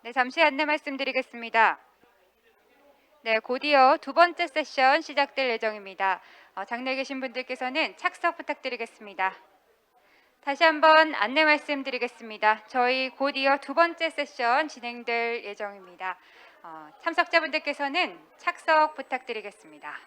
네, 잠시 안내 말씀드리겠습니다. 네, 곧이어 두 번째 세션 시작될 예정입니다. 장내에 계신 분들께서는 착석 부탁드리겠습니다. 다시 한번 안내 말씀드리겠습니다. 저희 곧이어 두 번째 세션 진행될 예정입니다. 참석자분들께서는 착석 부탁드리겠습니다.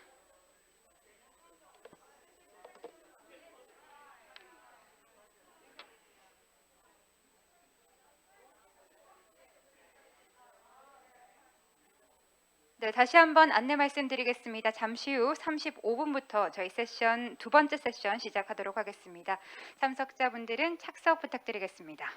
네, 다시 한번 안내 말씀드리겠습니다. 잠시 후 35분부터 저희 세션 두 번째 세션 시작하도록 하겠습니다. 참석자분들은 착석 부탁드리겠습니다.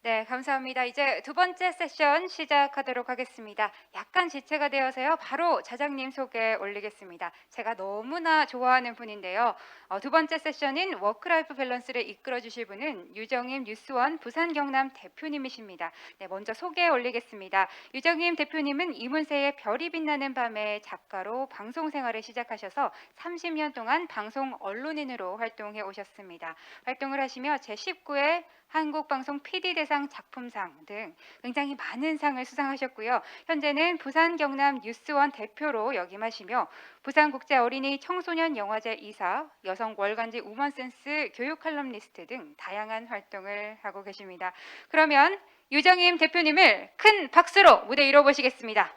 네, 감사합니다. 이제 두 번째 세션 시작하도록 하겠습니다. 약간 지체가 되어서요. 바로 자장님 소개 올리겠습니다. 제가 너무나 좋아하는 분인데요. 두 번째 세션인 워크라이프 밸런스를 이끌어 주실 분은 유정임 뉴스원 부산 경남 대표님이십니다. 네, 먼저 소개 올리겠습니다. 유정임 대표님은 이문세의 별이 빛나는 밤의 작가로 방송 생활을 시작하셔서 30년 동안 방송 언론인으로 활동해 오셨습니다. 활동을 하시며 제19회 한국방송 PD대상 작품상 등 굉장히 많은 상을 수상하셨고요. 현재는 부산 경남 뉴스원 대표로 역임하시며 부산국제 어린이 청소년 영화제 이사, 여성 월간지 우먼센스 교육 칼럼니스트 등 다양한 활동을 하고 계십니다. 그러면 유정임 대표님을 큰 박수로 무대 위로 모시겠습니다.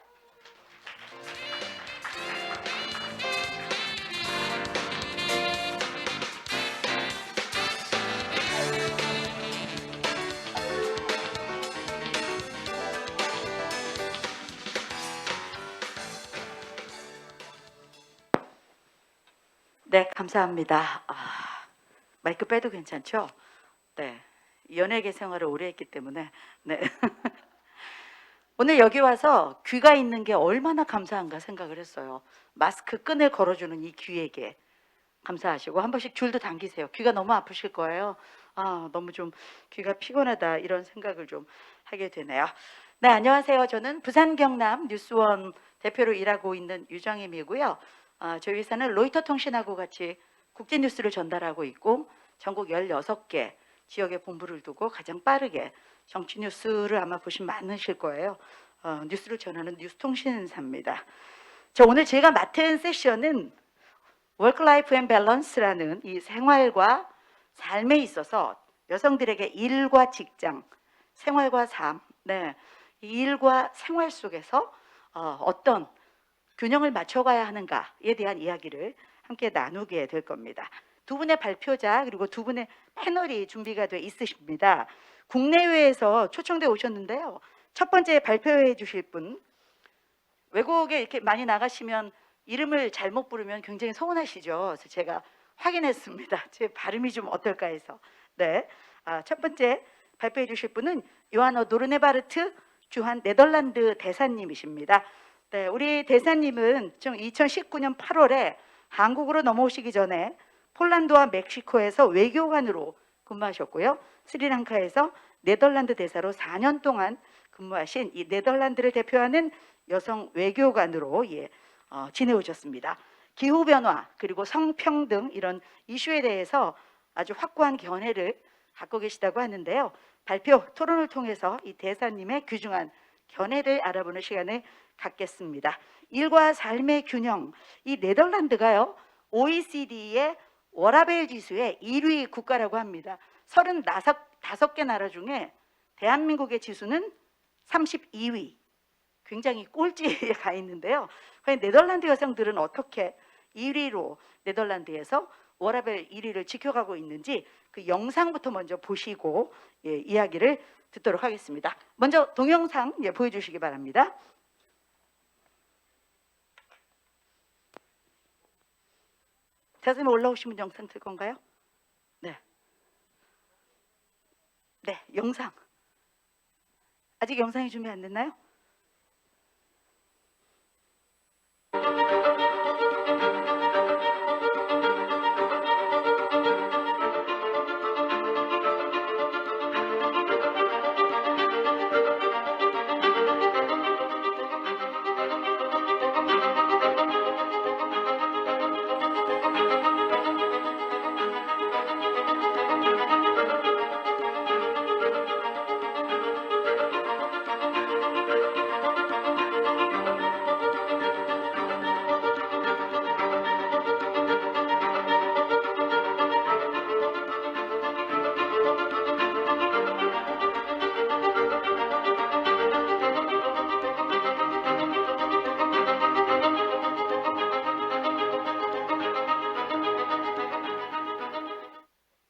네, 감사합니다. 마이크 빼도 괜찮죠? 네, 연예계 생활을 오래 했기 때문에 네. 오늘 여기 와서 귀가 있는 게 얼마나 감사한가 생각을 했어요. 마스크 끈을 걸어주는 이 귀에게 감사하시고 한 번씩 줄도 당기세요. 귀가 너무 아프실 거예요. 너무 좀 귀가 피곤하다 이런 생각을 좀 하게 되네요. 네, 안녕하세요. 저는 부산 경남 뉴스원 대표로 일하고 있는 유정임이고요. 저희 회사는 로이터 통신하고 같이 국제 뉴스를 전달하고 있고 전국 16개 지역에 본부를 두고 가장 빠르게 정치 뉴스를 아마 보시면 많으실 거예요. 뉴스를 전하는 뉴스통신사입니다. 오늘 제가 맡은 세션은 워크-라이프 앤 밸런스라는 이 생활과 삶에 있어서 여성들에게 일과 직장, 생활과 삶, 이 일과 생활 속에서 어떤 균형을 맞춰가야 하는가에 대한 이야기를 함께 나누게 될 겁니다. 두 분의 발표자 그리고 두 분의 패널이 준비가 돼 있으십니다. 국내외에서 초청돼 오셨는데요. 첫 번째 발표해 주실 분, 외국에 이렇게 많이 나가시면 이름을 잘못 부르면 굉장히 서운하시죠. 그래서 제가 확인했습니다. 제 발음이 좀 어떨까 해서. 네, 첫 번째 발표해 주실 분은 요하노 노르네바르트 주한 네덜란드 대사님이십니다. 네, 우리 대사님은 좀 2019년 8월에 한국으로 넘어오시기 전에 폴란드와 멕시코에서 외교관으로 근무하셨고요. 스리랑카에서 네덜란드 대사로 4년 동안 근무하신 이 네덜란드를 대표하는 여성 외교관으로 지내오셨습니다. 기후변화 그리고 성평등 이런 이슈에 대해서 아주 확고한 견해를 갖고 계시다고 하는데요. 발표 토론을 통해서 이 대사님의 귀중한 견해를 알아보는 시간을 갖겠습니다. 일과 삶의 균형, 이 네덜란드가요 OECD의 워라밸 지수의 1위 국가라고 합니다. 35개 나라 중에 대한민국의 지수는 32위. 굉장히 꼴찌에 가 있는데요. 과연 네덜란드 여성들은 어떻게 1위로 네덜란드에서 워라벨 1위를 지켜가고 있는지 그 영상부터 먼저 보시고 이야기를 듣도록 하겠습니다. 먼저 동영상 보여주시기 바랍니다. 자, 선생님 올라오시면 영상 틀 건가요? 네. 네, 영상. 아직 영상이 준비 안 됐나요?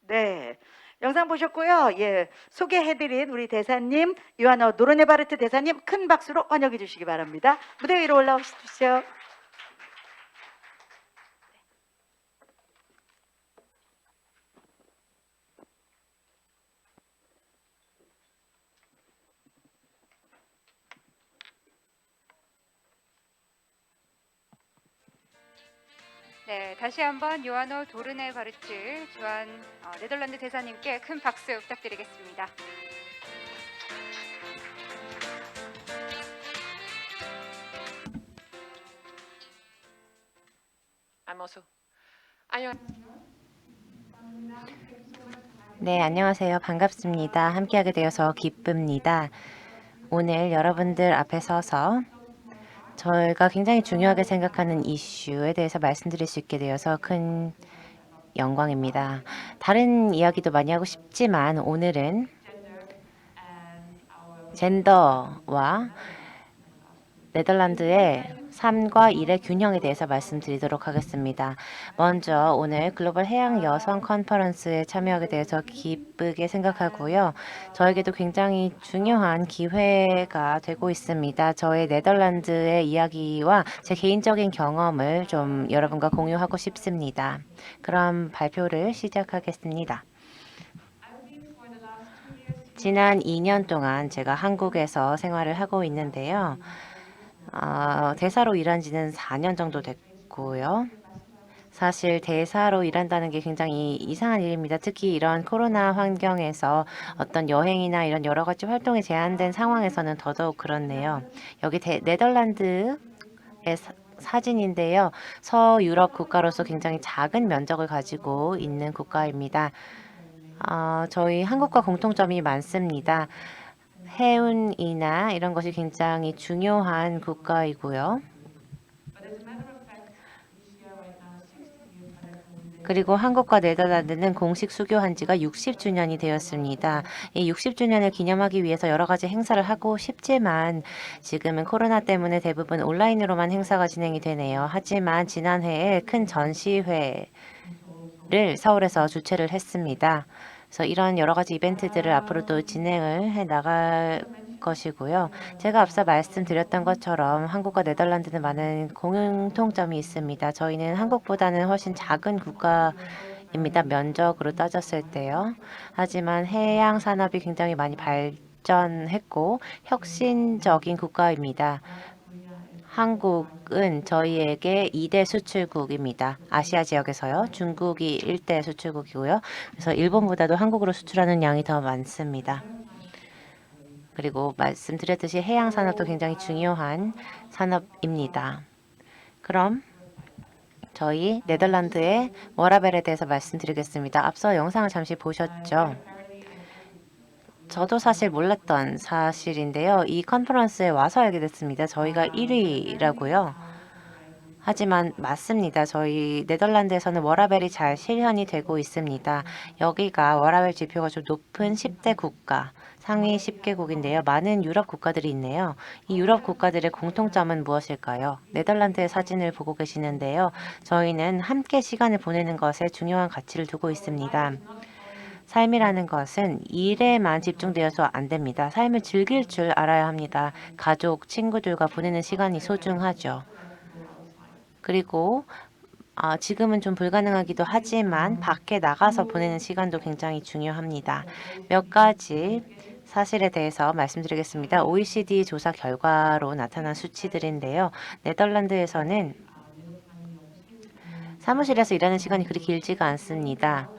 네, 영상 보셨고요. 소개해드린 우리 대사님 요하나 노르네바르트 대사님 큰 박수로 환영해 주시기 바랍니다. 무대 위로 올라오십시오. 네, 다시 한번 요하노 도르네바르트 주한 네덜란드 대사님께 큰 박수 부탁드리겠습니다. 네, 안녕하세요. 반갑습니다. 함께하게 되어서 기쁩니다. 오늘 여러분들 앞에 서서 저희가 굉장히 중요하게 생각하는 이슈에 대해서 말씀드릴 수 있게 되어서 큰 영광입니다. 다른 이야기도 많이 하고 싶지만 오늘은 젠더와 네덜란드의 삶과 일의 균형에 대해서 말씀드리도록 하겠습니다. 먼저 오늘 글로벌 해양 여성 컨퍼런스에 참여하게 돼서 기쁘게 생각하고요. 저에게도 굉장히 중요한 기회가 되고 있습니다. 저의 네덜란드의 이야기와 제 개인적인 경험을 좀 여러분과 공유하고 싶습니다. 그럼 발표를 시작하겠습니다. 지난 2년 동안 제가 한국에서 생활을 하고 있는데요. 대사로 일한 지는 4년 정도 됐고요. 사실 대사로 일한다는 게 굉장히 이상한 일입니다. 특히 이런 코로나 환경에서 어떤 여행이나 이런 여러 가지 활동이 제한된 상황에서는 더더욱 그렇네요. 여기 네덜란드의 사진인데요. 서유럽 국가로서 굉장히 작은 면적을 가지고 있는 국가입니다. 저희 한국과 공통점이 많습니다. 해운이나 이런 것이 굉장히 중요한 국가이고요. 그리고 한국과 네덜란드는 공식 수교한 지가 60주년이 되었습니다. 이 60주년을 기념하기 위해서 여러 가지 행사를 하고 싶지만 지금은 코로나 때문에 대부분 온라인으로만 행사가 진행이 되네요. 하지만 지난해에 큰 전시회를 서울에서 주최를 했습니다. 그래서 이런 여러 가지 이벤트들을 앞으로도 진행을 해 나갈 것이고요. 제가 앞서 말씀드렸던 것처럼 한국과 네덜란드는 많은 공통점이 있습니다. 저희는 한국보다는 훨씬 작은 국가입니다. 면적으로 따졌을 때요. 하지만 해양 산업이 굉장히 많이 발전했고 혁신적인 국가입니다. 한국은 저희에게 2대 수출국입니다. 아시아 지역에서요. 중국이 1대 수출국이고요. 그래서 일본보다도 한국으로 수출하는 양이 더 많습니다. 그리고 말씀드렸듯이 해양 산업도 굉장히 중요한 산업입니다. 그럼 저희 네덜란드의 워라벨에 대해서 말씀드리겠습니다. 앞서 영상을 잠시 보셨죠? 저도 사실 몰랐던 사실인데요. 이 컨퍼런스에 와서 알게 됐습니다. 저희가 1위라고요. 하지만 맞습니다. 저희 네덜란드에서는 워라밸이 잘 실현이 되고 있습니다. 여기가 워라밸 지표가 좀 높은 10대 국가, 상위 10개국인데요. 많은 유럽 국가들이 있네요. 이 유럽 국가들의 공통점은 무엇일까요? 네덜란드의 사진을 보고 계시는데요. 저희는 함께 시간을 보내는 것에 중요한 가치를 두고 있습니다. 삶이라는 것은 일에만 집중되어서 안 됩니다. 삶을 즐길 줄 알아야 합니다. 가족, 친구들과 보내는 시간이 소중하죠. 그리고 지금은 좀 불가능하기도 하지만 밖에 나가서 보내는 시간도 굉장히 중요합니다. 몇 가지 사실에 대해서 말씀드리겠습니다. OECD 조사 결과로 나타난 수치들인데요. 네덜란드에서는 사무실에서 일하는 시간이 그리 길지가 않습니다.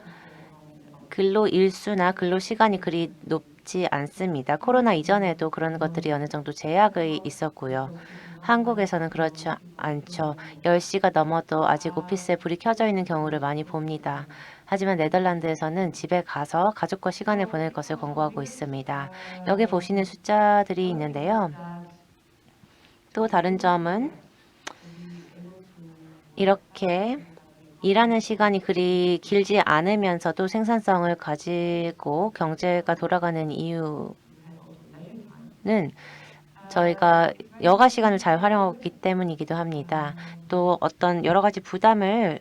근로 일수나 근로 시간이 그리 높지 않습니다. 코로나 이전에도 그런 것들이 어느 정도 제약이 있었고요. 한국에서는 그렇지 않죠. 10시가 넘어도 아직 오피스에 불이 켜져 있는 경우를 많이 봅니다. 하지만 네덜란드에서는 집에 가서 가족과 시간을 보낼 것을 권고하고 있습니다. 여기 보시는 숫자들이 있는데요. 또 다른 점은 이렇게 일하는 시간이 그리 길지 않으면서도 생산성을 가지고 경제가 돌아가는 이유는 저희가 여가 시간을 잘 활용하고 있기 때문이기도 합니다. 또 어떤 여러 가지 부담을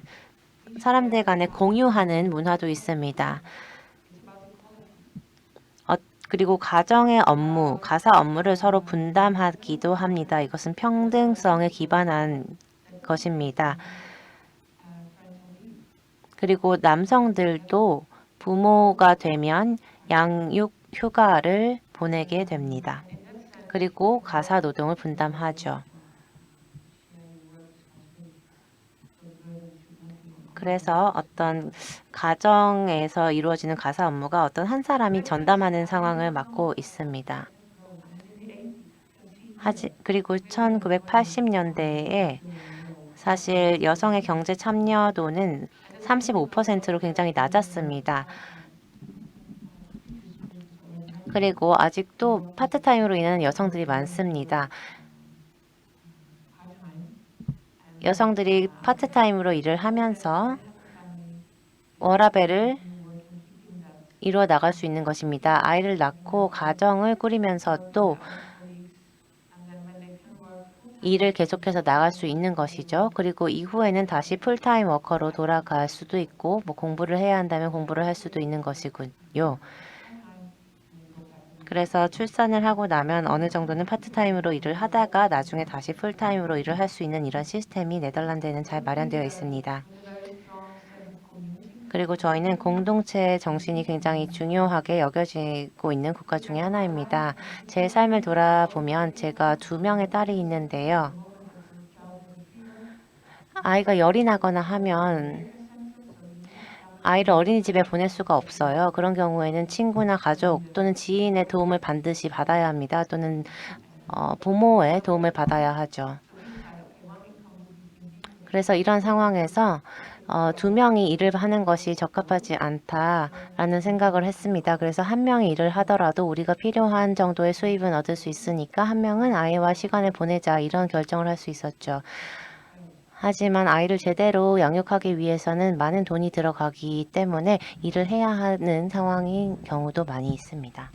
사람들 간에 공유하는 문화도 있습니다. 그리고 가정의 업무, 가사 업무를 서로 분담하기도 합니다. 이것은 평등성에 기반한 것입니다. 그리고 남성들도 부모가 되면 양육 휴가를 보내게 됩니다. 그리고 가사 노동을 분담하죠. 그래서 어떤 가정에서 이루어지는 가사 업무가 어떤 한 사람이 전담하는 상황을 맡고 있습니다. 그리고 1980년대에 사실 여성의 경제 참여도는 35%로 굉장히 낮았습니다. 그리고 아직도 파트타임으로 일하는 여성들이 많습니다. 여성들이 파트타임으로 일을 하면서 워라밸을 이루어 나갈 수 있는 것입니다. 아이를 낳고 가정을 꾸리면서도 일을 계속해서 나갈 수 있는 것이죠. 그리고 이후에는 다시 풀타임 워커로 돌아갈 수도 있고 공부를 해야 한다면 공부를 할 수도 있는 것이군요. 그래서 출산을 하고 나면 어느 정도는 파트타임으로 일을 하다가 나중에 다시 풀타임으로 일을 할 수 있는 이런 시스템이 네덜란드에는 잘 마련되어 있습니다. 그리고 저희는 공동체 정신이 굉장히 중요하게 여겨지고 있는 국가 중에 하나입니다. 제 삶을 돌아보면 제가 2명의 딸이 있는데요. 아이가 열이 나거나 하면 아이를 어린이집에 보낼 수가 없어요. 그런 경우에는 친구나 가족 또는 지인의 도움을 반드시 받아야 합니다. 또는 부모의 도움을 받아야 하죠. 그래서 이런 상황에서 2명이 일을 하는 것이 적합하지 않다라는 생각을 했습니다. 그래서 1명이 일을 하더라도 우리가 필요한 정도의 수입은 얻을 수 있으니까 1명은 아이와 시간을 보내자 이런 결정을 할 수 있었죠. 하지만 아이를 제대로 양육하기 위해서는 많은 돈이 들어가기 때문에 일을 해야 하는 상황인 경우도 많이 있습니다.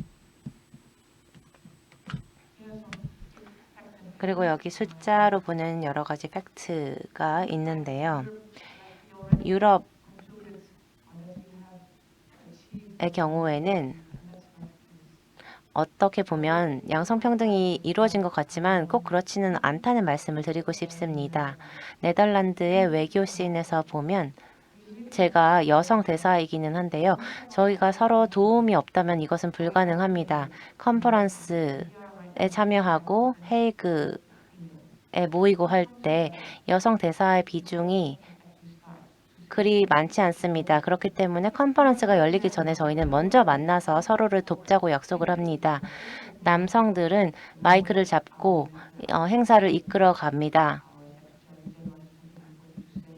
그리고 여기 숫자로 보는 여러 가지 팩트가 있는데요. 유럽의 경우에는 어떻게 보면 양성평등이 이루어진 것 같지만 꼭 그렇지는 않다는 말씀을 드리고 싶습니다. 네덜란드의 외교씬에서 보면 제가 여성 대사이기는 한데요. 저희가 서로 도움이 없다면 이것은 불가능합니다. 컨퍼런스에 참여하고 헤이그에 모이고 할 때 여성 대사의 비중이 그리 많지 않습니다. 그렇기 때문에 컨퍼런스가 열리기 전에 저희는 먼저 만나서 서로를 돕자고 약속을 합니다. 남성들은 마이크를 잡고 행사를 이끌어 갑니다.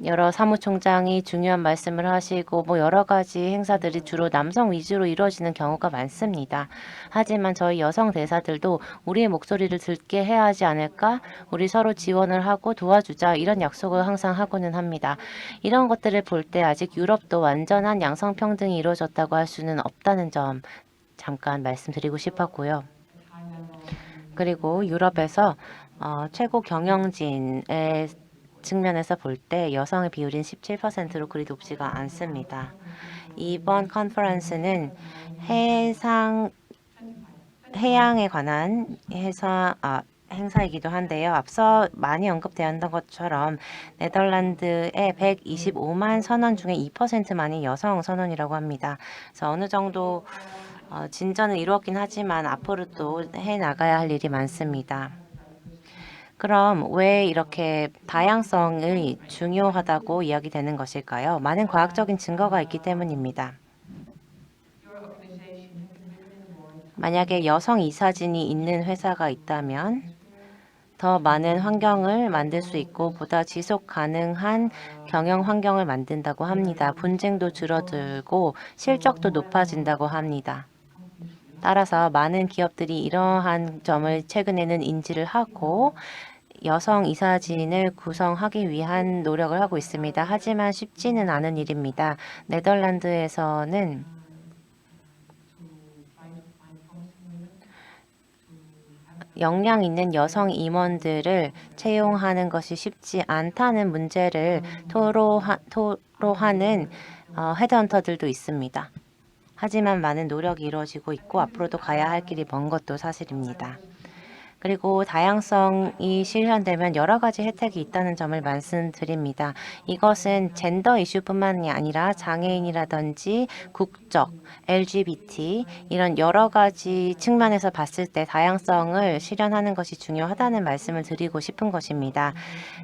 여러 사무총장이 중요한 말씀을 하시고 뭐 여러 가지 행사들이 주로 남성 위주로 이루어지는 경우가 많습니다. 하지만 저희 여성 대사들도 우리의 목소리를 듣게 해야 하지 않을까? 우리 서로 지원을 하고 도와주자 이런 약속을 항상 하고는 합니다. 이런 것들을 볼 때 아직 유럽도 완전한 양성평등이 이루어졌다고 할 수는 없다는 점 잠깐 말씀드리고 싶었고요. 그리고 유럽에서 최고 경영진의 측면에서 볼 때 여성의 비율인 17%로 그리 높지가 않습니다. 이번 컨퍼런스는 해양에 관한 행사이기도 한데요. 앞서 많이 언급되었던 것처럼 네덜란드의 125만 선원 중에 2%만이 여성 선원이라고 합니다. 그래서 어느 정도 진전은 이루었긴 하지만 앞으로 또 해나가야 할 일이 많습니다. 그럼 왜 이렇게 다양성이 중요하다고 이야기되는 것일까요? 많은 과학적인 증거가 있기 때문입니다. 만약에 여성 이사진이 있는 회사가 있다면 더 많은 환경을 만들 수 있고 보다 지속 가능한 경영 환경을 만든다고 합니다. 분쟁도 줄어들고 실적도 높아진다고 합니다. 따라서 많은 기업들이 이러한 점을 최근에는 인지를 하고 여성 이사진을 구성하기 위한 노력을 하고 있습니다. 하지만 쉽지는 않은 일입니다. 네덜란드에서는 역량 있는 여성 임원들을 채용하는 것이 쉽지 않다는 문제를 토로하는 헤드헌터들도 있습니다. 하지만 많은 노력이 이루어지고 있고 앞으로도 가야 할 길이 먼 것도 사실입니다. 그리고 다양성이 실현되면 여러 가지 혜택이 있다는 점을 말씀드립니다. 이것은 젠더 이슈뿐만이 아니라 장애인이라든지 국적, LGBT 이런 여러 가지 측면에서 봤을 때 다양성을 실현하는 것이 중요하다는 말씀을 드리고 싶은 것입니다.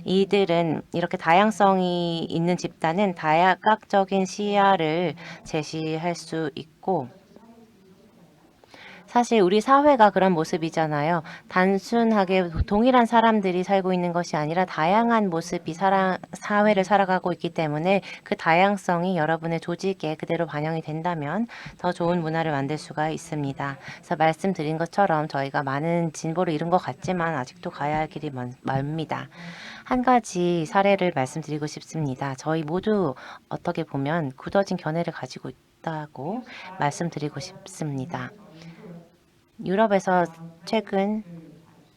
이들은 이렇게 다양성이 있는 집단은 다각적인 시야를 제시할 수 있고 사실 우리 사회가 그런 모습이잖아요. 단순하게 동일한 사람들이 살고 있는 것이 아니라 다양한 모습이 사회를 살아가고 있기 때문에 그 다양성이 여러분의 조직에 그대로 반영이 된다면 더 좋은 문화를 만들 수가 있습니다. 그래서 말씀드린 것처럼 저희가 많은 진보를 이룬 것 같지만 아직도 가야 할 길이 멀습니다. 한 가지 사례를 말씀드리고 싶습니다. 저희 모두 어떻게 보면 굳어진 견해를 가지고 있다고 말씀드리고 싶습니다. 유럽에서 최근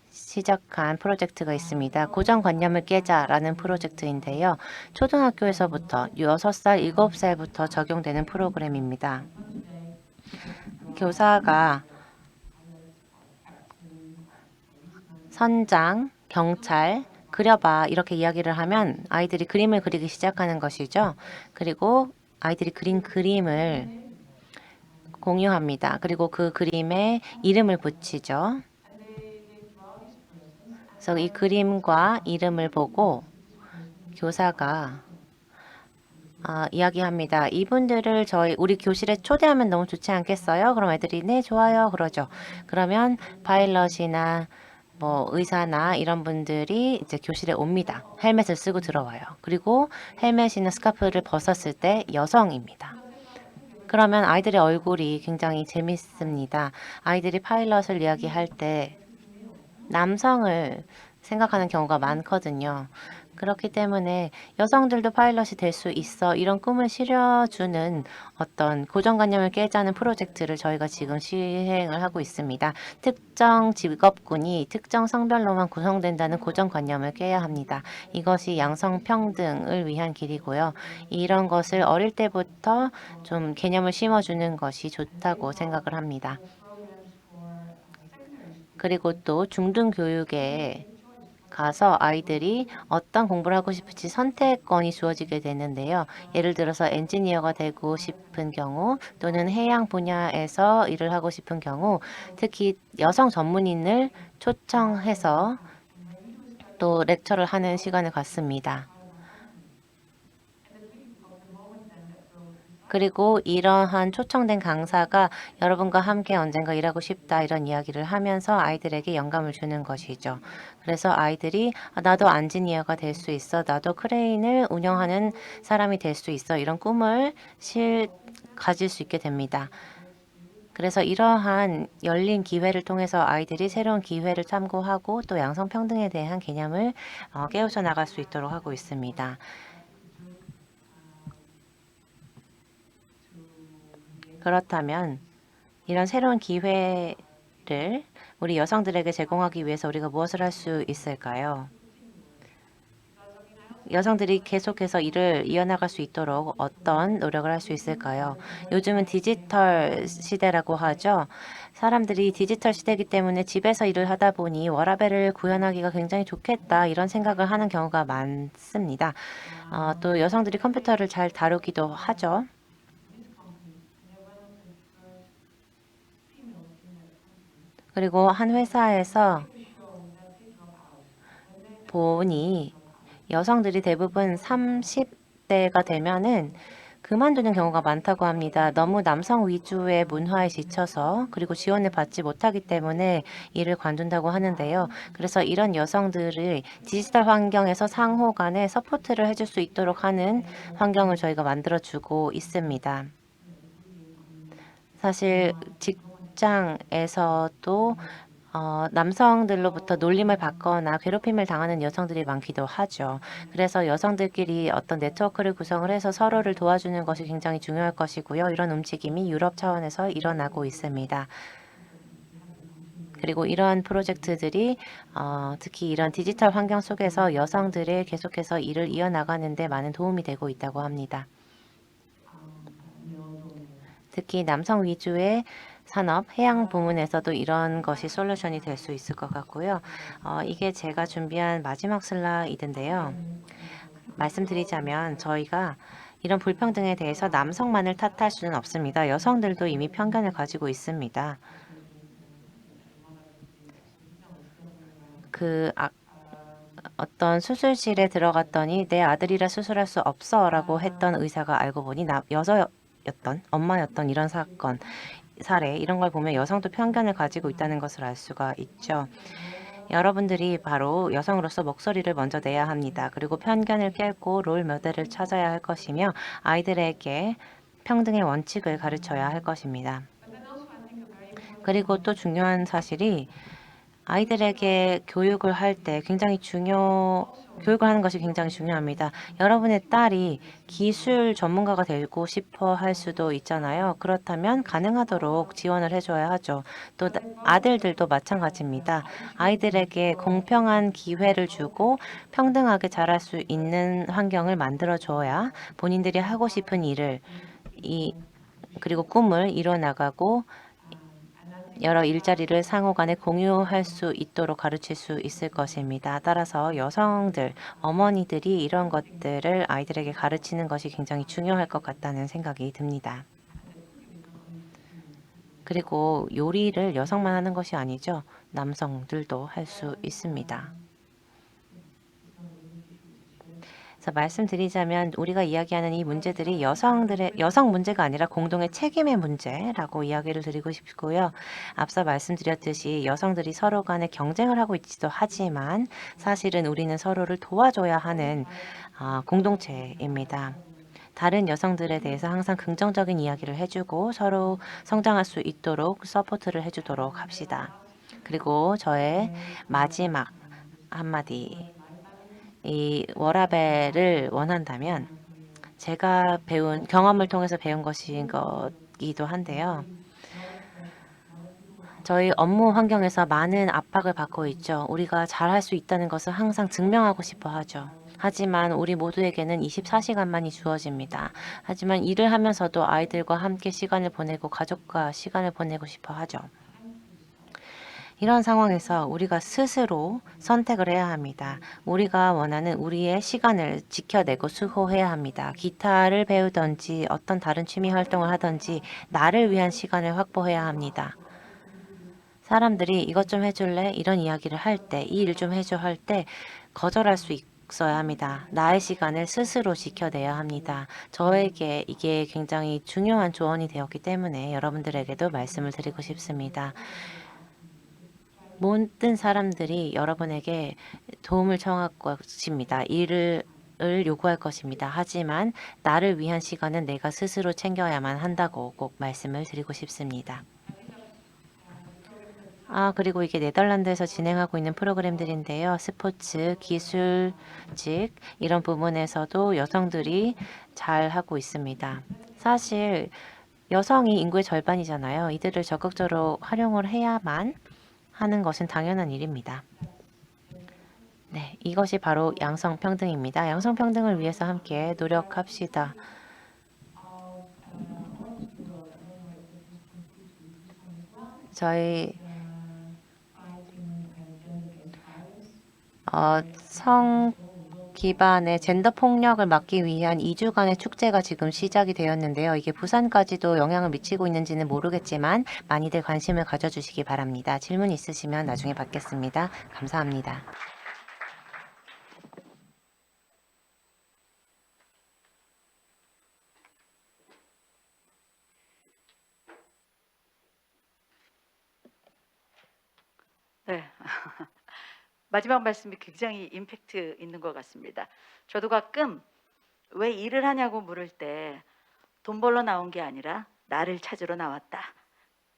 시작한 프로젝트가 있습니다. 고정관념을 깨자라는 프로젝트인데요. 초등학교에서부터 6살, 7살부터 적용되는 프로그램입니다. 교사가 선장, 경찰, 그려봐 이렇게 이야기를 하면 아이들이 그림을 그리기 시작하는 것이죠. 그리고 아이들이 그린 그림을 공유합니다. 그리고 그 그림에 이름을 붙이죠. 그래서 이 그림과 이름을 보고 교사가 이야기합니다. 이분들을 우리 교실에 초대하면 너무 좋지 않겠어요? 그럼 애들이 네 좋아요 그러죠. 그러면 파일럿이나 뭐 의사나 이런 분들이 이제 교실에 옵니다. 헬멧을 쓰고 들어와요. 그리고 헬멧이나 스카프를 벗었을 때 여성입니다. 그러면 아이들의 얼굴이 굉장히 재밌습니다. 아이들이 파일럿을 이야기할 때 남성을 생각하는 경우가 많거든요. 그렇기 때문에 여성들도 파일럿이 될 수 있어 이런 꿈을 실어주는 어떤 고정관념을 깨자는 프로젝트를 저희가 지금 시행을 하고 있습니다. 특정 직업군이 특정 성별로만 구성된다는 고정관념을 깨야 합니다. 이것이 양성평등을 위한 길이고요. 이런 것을 어릴 때부터 좀 개념을 심어주는 것이 좋다고 생각을 합니다. 그리고 또 중등교육에 가서 아이들이 어떤 공부를 하고 싶을지 선택권이 주어지게 되는데요. 예를 들어서 엔지니어가 되고 싶은 경우 또는 해양 분야에서 일을 하고 싶은 경우 특히 여성 전문인을 초청해서 또 렉처를 하는 시간을 갖습니다. 그리고 이러한 초청된 강사가 여러분과 함께 언젠가 일하고 싶다 이런 이야기를 하면서 아이들에게 영감을 주는 것이죠. 그래서 아이들이 나도 안지니어가 될 수 있어. 나도 크레인을 운영하는 사람이 될 수 있어. 이런 꿈을 가질 수 있게 됩니다. 그래서 이러한 열린 기회를 통해서 아이들이 새로운 기회를 탐구하고 또 양성평등에 대한 개념을 깨우쳐 나갈 수 있도록 하고 있습니다. 그렇다면 이런 새로운 기회를 우리 여성들에게 제공하기 위해서 우리가 무엇을 할 수 있을까요? 여성들이 계속해서 일을 이어나갈 수 있도록 어떤 노력을 할 수 있을까요? 요즘은 디지털 시대라고 하죠. 사람들이 디지털 시대이기 때문에 집에서 일을 하다 보니 워라밸을 구현하기가 굉장히 좋겠다 이런 생각을 하는 경우가 많습니다. 또 여성들이 컴퓨터를 잘 다루기도 하죠. 그리고 한 회사에서 보니 여성들이 대부분 30대가 되면은 그만두는 경우가 많다고 합니다. 너무 남성 위주의 문화에 지쳐서 그리고 지원을 받지 못하기 때문에 일을 관둔다고 하는데요. 그래서 이런 여성들을 디지털 환경에서 상호 간에 서포트를 해줄 수 있도록 하는 환경을 저희가 만들어주고 있습니다. 사실 직장에서도 남성들로부터 놀림을 받거나 괴롭힘을 당하는 여성들이 많기도 하죠. 그래서 여성들끼리 어떤 네트워크를 구성을 해서 서로를 도와주는 것이 굉장히 중요할 것이고요. 이런 움직임이 유럽 차원에서 일어나고 있습니다. 그리고 이러한 프로젝트들이 특히 이런 디지털 환경 속에서 여성들의 계속해서 일을 이어나가는 데 많은 도움이 되고 있다고 합니다. 특히 남성 위주의 산업, 해양 부문에서도 이런 것이 솔루션이 될 수 있을 것 같고요. 이게 제가 준비한 마지막 슬라이드인데요. 말씀드리자면 저희가 이런 불평등에 대해서 남성만을 탓할 수는 없습니다. 여성들도 이미 편견을 가지고 있습니다. 어떤 수술실에 들어갔더니 내 아들이라 수술할 수 없어 라고 했던 의사가 알고 보니 여자였던, 엄마였던 이런 사례 이런 걸 보면 여성도 편견을 가지고 있다는 것을 알 수가 있죠. 여러분들이 바로 여성으로서 목소리를 먼저 내야 합니다. 그리고 편견을 깨고 롤 모델을 찾아야 할 것이며 아이들에게 평등의 원칙을 가르쳐야 할 것입니다. 그리고 또 중요한 사실이 아이들에게 교육을 하는 것이 굉장히 중요합니다. 여러분의 딸이 기술 전문가가 되고 싶어 할 수도 있잖아요. 그렇다면 가능하도록 지원을 해줘야 하죠. 또 아들들도 마찬가지입니다. 아이들에게 공평한 기회를 주고 평등하게 자랄 수 있는 환경을 만들어 줘야 본인들이 하고 싶은 일을 그리고 꿈을 이뤄나가고 여러 일자리를 상호 간에 공유할 수 있도록 가르칠 수 있을 것입니다. 따라서 여성들, 어머니들이 이런 것들을 아이들에게 가르치는 것이 굉장히 중요할 것 같다는 생각이 듭니다. 그리고 요리를 여성만 하는 것이 아니죠. 남성들도 할 수 있습니다. 그래서 말씀드리자면 우리가 이야기하는 이 문제들이 여성 문제가 아니라 공동의 책임의 문제라고 이야기를 드리고 싶고요. 앞서 말씀드렸듯이 여성들이 서로 간에 경쟁을 하고 있지도 하지만 사실은 우리는 서로를 도와줘야 하는 공동체입니다. 다른 여성들에 대해서 항상 긍정적인 이야기를 해주고 서로 성장할 수 있도록 서포트를 해주도록 합시다. 그리고 저의 마지막 한마디 이 워라밸을 원한다면 제가 배운 경험을 통해서 배운 것인 것이기도 한데요. 저희 업무 환경에서 많은 압박을 받고 있죠. 우리가 잘할 수 있다는 것을 항상 증명하고 싶어 하죠. 하지만 우리 모두에게는 24시간만이 주어집니다. 하지만 일을 하면서도 아이들과 함께 시간을 보내고 가족과 시간을 보내고 싶어 하죠. 이런 상황에서 우리가 스스로 선택을 해야 합니다. 우리가 원하는 우리의 시간을 지켜내고 수호해야 합니다. 기타를 배우든지 어떤 다른 취미 활동을 하든지 나를 위한 시간을 확보해야 합니다. 사람들이 이것 좀 해줄래? 이런 이야기를 할 때, 이 일 좀 해줘 할 때 거절할 수 써야 합니다. 나의 시간을 스스로 지켜내야 합니다. 저에게 이게 굉장히 중요한 조언이 되었기 때문에 여러분들에게도 말씀을 드리고 싶습니다. 모든 사람들이 여러분에게 도움을 청할 것입니다. 일을 요구할 것입니다. 하지만 나를 위한 시간은 내가 스스로 챙겨야만 한다고 꼭 말씀을 드리고 싶습니다. 그리고 이게 네덜란드에서 진행하고 있는 프로그램들인데요. 스포츠, 기술직 이런 부분에서도 여성들이 잘 하고 있습니다. 사실 여성이 인구의 절반이잖아요. 이들을 적극적으로 활용을 해야만 하는 것은 당연한 일입니다. 네, 이것이 바로 양성평등입니다. 양성평등을 위해서 함께 노력합시다. 저희 성 기반의 젠더 폭력을 막기 위한 2주간의 축제가 지금 시작이 되었는데요. 이게 부산까지도 영향을 미치고 있는지는 모르겠지만 많이들 관심을 가져주시기 바랍니다. 질문 있으시면 나중에 받겠습니다. 감사합니다. 네. 마지막 말씀이 굉장히 임팩트 있는 것 같습니다. 저도 가끔 왜 일을 하냐고 물을 때 돈 벌러 나온 게 아니라 나를 찾으러 나왔다.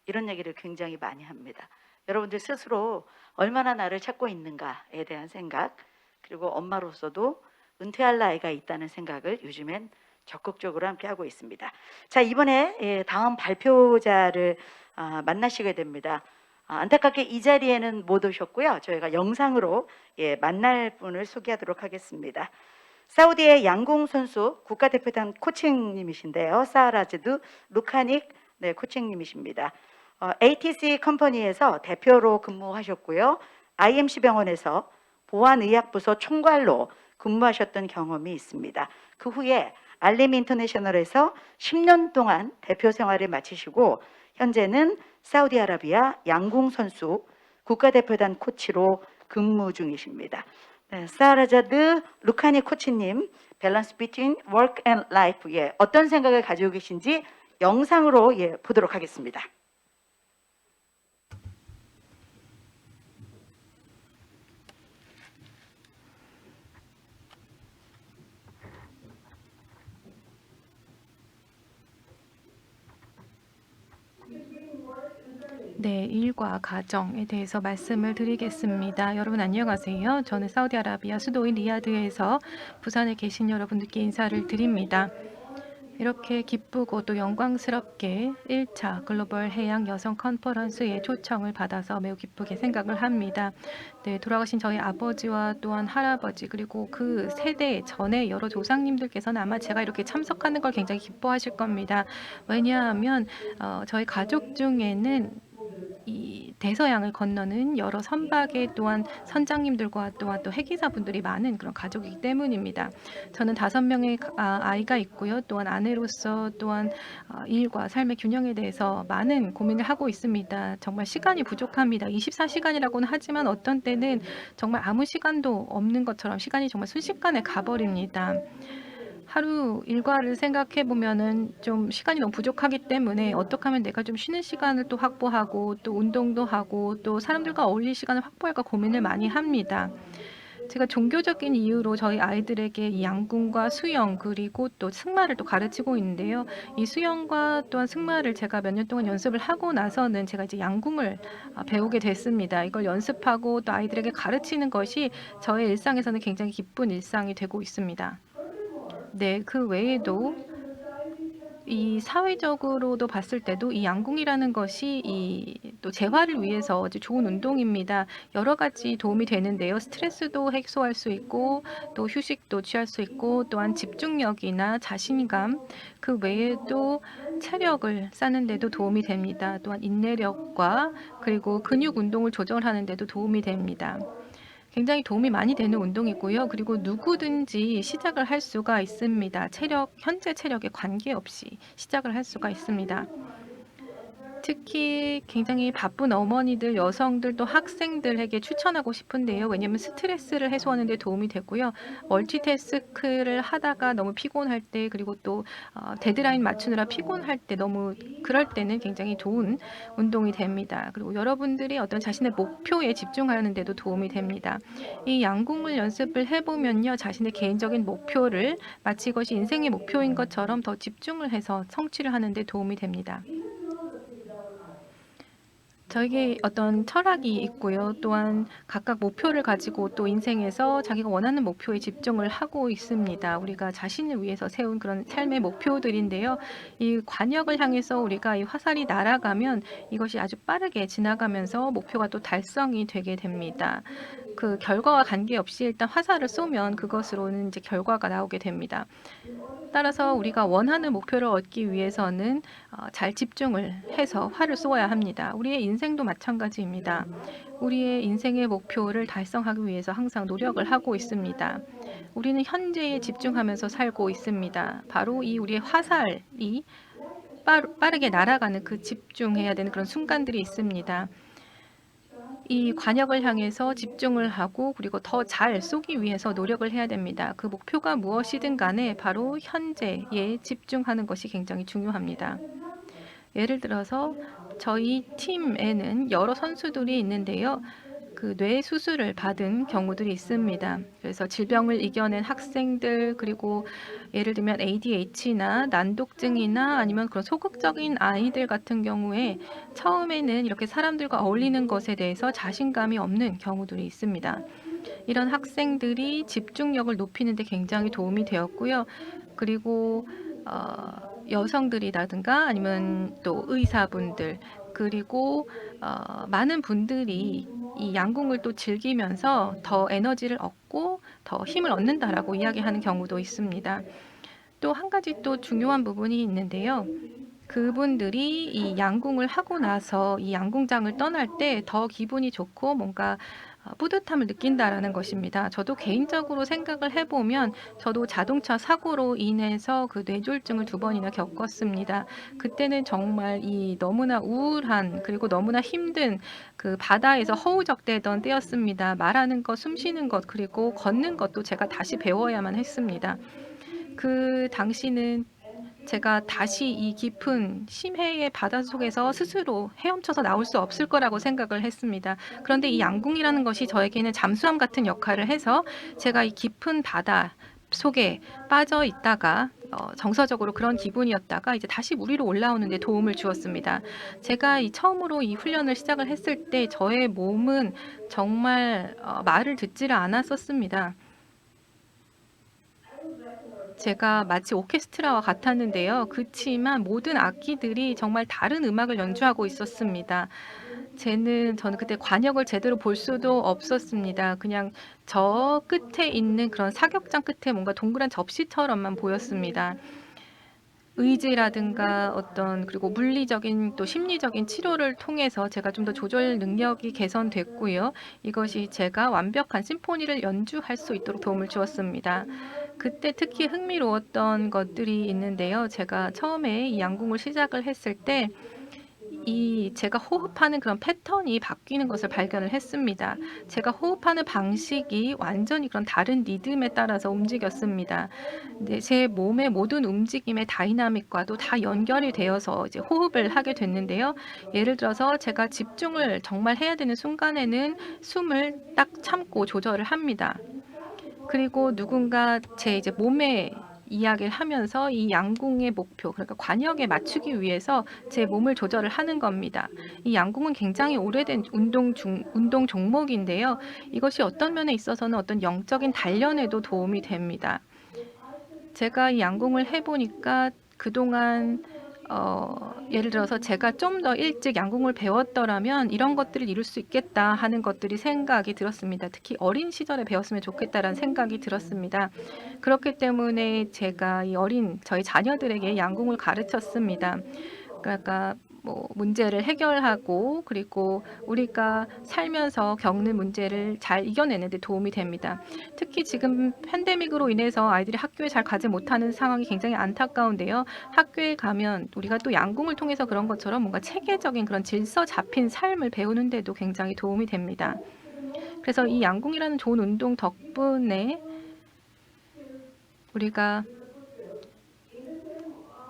이런 얘기를 굉장히 많이 합니다. 여러분들 스스로 얼마나 나를 찾고 있는가에 대한 생각, 그리고 엄마로서도 은퇴할 나이가 있다는 생각을 요즘엔 적극적으로 함께 하고 있습니다. 자, 이번에 다음 발표자를 만나시게 됩니다. 안타깝게 이 자리에는 못 오셨고요. 저희가 영상으로 만날 분을 소개하도록 하겠습니다. 사우디의 양궁 선수 국가대표단 코칭님이신데요. 사라즈드 루카닉 코칭님이십니다. ATC 컴퍼니에서 대표로 근무하셨고요. IMC 병원에서 보안의학부서 총괄로 근무하셨던 경험이 있습니다. 그 후에 알림 인터내셔널에서 10년 동안 대표 생활을 마치시고 현재는 사우디아라비아 양궁 선수 국가대표단 코치로 근무 중이십니다. 네, 사라자드 루카니 코치님, 밸런스 비트윈 워크 앤 라이프 어떤 생각을 가지고 계신지 영상으로 보도록 하겠습니다. 네, 일과 가정에 대해서 말씀을 드리겠습니다. 여러분 안녕하세요. 저는 사우디아라비아 수도인 리야드에서 부산에 계신 여러분들께 인사를 드립니다. 이렇게 기쁘고 또 영광스럽게 1차 글로벌 해양 여성 컨퍼런스에 초청을 받아서 매우 기쁘게 생각을 합니다. 네, 돌아가신 저희 아버지와 또한 할아버지 그리고 그 세대 전에 여러 조상님들께서는 아마 제가 이렇게 참석하는 걸 굉장히 기뻐하실 겁니다. 왜냐하면 저희 가족 중에는 이 대서양을 건너는 여러 선박의 또한 선장님들과 또한 또 해기사분들이 많은 그런 가족이기 때문입니다. 저는 5명의 아이가 있고요. 또한 아내로서 또한 일과 삶의 균형에 대해서 많은 고민을 하고 있습니다. 정말 시간이 부족합니다. 24시간이라고는 하지만 어떤 때는 정말 아무 시간도 없는 것처럼 시간이 정말 순식간에 가버립니다. 하루 일과를 생각해 보면은 좀 시간이 너무 부족하기 때문에 어떻게 하면 내가 좀 쉬는 시간을 또 확보하고 또 운동도 하고 또 사람들과 어울릴 시간을 확보할까 고민을 많이 합니다. 제가 종교적인 이유로 저희 아이들에게 이 양궁과 수영 그리고 또 승마를 또 가르치고 있는데요. 이 수영과 또한 승마를 제가 몇 년 동안 연습을 하고 나서는 제가 이제 양궁을 배우게 됐습니다. 이걸 연습하고 또 아이들에게 가르치는 것이 저의 일상에서는 굉장히 기쁜 일상이 되고 있습니다. 네, 그 외에도 이 사회적으로도 봤을 때도 이 양궁이라는 것이 이 또 재활을 위해서 아주 좋은 운동입니다. 여러 가지 도움이 되는데요. 스트레스도 해소할 수 있고 또 휴식도 취할 수 있고 또한 집중력이나 자신감 그 외에도 체력을 쌓는 데도 도움이 됩니다. 또한 인내력과 그리고 근육 운동을 조절하는 데도 도움이 됩니다. 굉장히 도움이 많이 되는 운동이고요. 그리고 누구든지 시작을 할 수가 있습니다. 현재 체력에 관계없이 시작을 할 수가 있습니다. 특히 굉장히 바쁜 어머니들, 여성들 또 학생들에게 추천하고 싶은데요. 왜냐하면 스트레스를 해소하는 데 도움이 되고요. 멀티태스크를 하다가 너무 피곤할 때 그리고 또 데드라인 맞추느라 피곤할 때 너무 그럴 때는 굉장히 좋은 운동이 됩니다. 그리고 여러분들이 어떤 자신의 목표에 집중하는 데도 도움이 됩니다. 이 양궁을 연습을 해보면요. 자신의 개인적인 목표를 마치 이것이 인생의 목표인 것처럼 더 집중을 해서 성취를 하는 데 도움이 됩니다. 저에게 어떤 철학이 있고요. 또한 각각 목표를 가지고 또 인생에서 자기가 원하는 목표에 집중을 하고 있습니다. 우리가 자신을 위해서 세운 그런 삶의 목표들인데요. 이 관역을 향해서 우리가 이 화살이 날아가면 이것이 아주 빠르게 지나가면서 목표가 또 달성이 되게 됩니다. 그 결과와 관계없이 일단 화살을 쏘면 그것으로는 이제 결과가 나오게 됩니다. 따라서 우리가 원하는 목표를 얻기 위해서는 잘 집중을 해서 활을 쏘아야 합니다. 우리의 인생도 마찬가지입니다. 우리의 인생의 목표를 달성하기 위해서 항상 노력을 하고 있습니다. 우리는 현재에 집중하면서 살고 있습니다. 바로 이 우리의 화살이 빠르게 날아가는 그 집중해야 되는 그런 순간들이 있습니다. 이 관역을 향해서 집중을 하고 그리고 더 잘 쏘기 위해서 노력을 해야 됩니다. 그 목표가 무엇이든 간에 바로 현재에 집중하는 것이 굉장히 중요합니다. 예를 들어서 저희 팀에는 여러 선수들이 있는데요. 그 뇌 수술을 받은 경우들이 있습니다. 그래서 질병을 이겨낸 학생들 그리고 예를 들면 ADH나 난독증이나 아니면 그런 소극적인 아이들 같은 경우에 처음에는 이렇게 사람들과 어울리는 것에 대해서 자신감이 없는 경우들이 있습니다. 이런 학생들이 집중력을 높이는 데 굉장히 도움이 되었고요. 그리고 여성들이라든가 아니면 또 의사분들 그리고 많은 분들이 이 양궁을 또 즐기면서 더 에너지를 얻고 더 힘을 얻는다라고 이야기하는 경우도 있습니다. 또 한 가지 또 중요한 부분이 있는데요. 그분들이 이 양궁을 하고 나서 이 양궁장을 떠날 때 더 기분이 좋고 뭔가 뿌듯함을 느낀다라는 것입니다. 저도 개인적으로 생각을 해보면 저도 자동차 사고로 인해서 그 뇌졸중을 2번이나 겪었습니다. 그때는 정말 이 너무나 우울한 그리고 너무나 힘든 그 바다에서 허우적대던 때였습니다. 말하는 것, 숨 쉬는 것 그리고 걷는 것도 제가 다시 배워야만 했습니다. 그 당시는 제가 다시 이 깊은 심해의 바다 속에서 스스로 헤엄쳐서 나올 수 없을 거라고 생각을 했습니다. 그런데 이 양궁이라는 것이 저에게는 잠수함 같은 역할을 해서 제가 이 깊은 바다 속에 빠져 있다가 정서적으로 그런 기분이었다가 이제 다시 물 위로 올라오는 데 도움을 주었습니다. 제가 처음으로 이 훈련을 시작을 했을 때 저의 몸은 정말 말을 듣지를 않았었습니다. 제가 마치 오케스트라와 같았는데요. 그치만 모든 악기들이 정말 다른 음악을 연주하고 있었습니다. 저는 그때 관역을 제대로 볼 수도 없었습니다. 그냥 저 끝에 있는 그런 사격장 끝에 뭔가 동그란 접시처럼만 보였습니다. 의지라든가 그리고 물리적인 또 심리적인 치료를 통해서 제가 좀 더 조절 능력이 개선됐고요. 이것이 제가 완벽한 심포니를 연주할 수 있도록 도움을 주었습니다. 그때 특히 흥미로웠던 것들이 있는데요. 제가 처음에 이 양궁을 시작을 했을 때 제가 호흡하는 그런 패턴이 바뀌는 것을 발견을 했습니다. 제가 호흡하는 방식이 완전히 그런 다른 리듬에 따라서 움직였습니다. 제 몸의 모든 움직임의 다이나믹과도 다 연결이 되어서 이제 호흡을 하게 됐는데요. 예를 들어서 제가 집중을 정말 해야 되는 순간에는 숨을 딱 참고 조절을 합니다. 그리고 누군가 제 이제 몸에 이야기를 하면서 이 양궁의 목표, 그러니까 관역에 맞추기 위해서 제 몸을 조절을 하는 겁니다. 이 양궁은 굉장히 오래된 운동 종목인데요. 이것이 어떤 면에 있어서는 어떤 영적인 단련에도 도움이 됩니다. 제가 이 양궁을 해보니까 그동안 예를 들어서 제가 좀 더 일찍 양궁을 배웠더라면 이런 것들을 이룰 수 있겠다 하는 것들이 생각이 들었습니다. 특히 어린 시절에 배웠으면 좋겠다라는 생각이 들었습니다. 그렇기 때문에 제가 이 저희 자녀들에게 양궁을 가르쳤습니다. 그러니까 뭐 문제를 해결하고 그리고 우리가 살면서 겪는 문제를 잘 이겨내는 데 도움이 됩니다. 특히 지금 팬데믹으로 인해서 아이들이 학교에 잘 가지 못하는 상황이 굉장히 안타까운데요. 학교에 가면 우리가 또 양궁을 통해서 그런 것처럼 뭔가 체계적인 그런 질서 잡힌 삶을 배우는 데도 굉장히 도움이 됩니다. 그래서 이 양궁이라는 좋은 운동 덕분에 우리가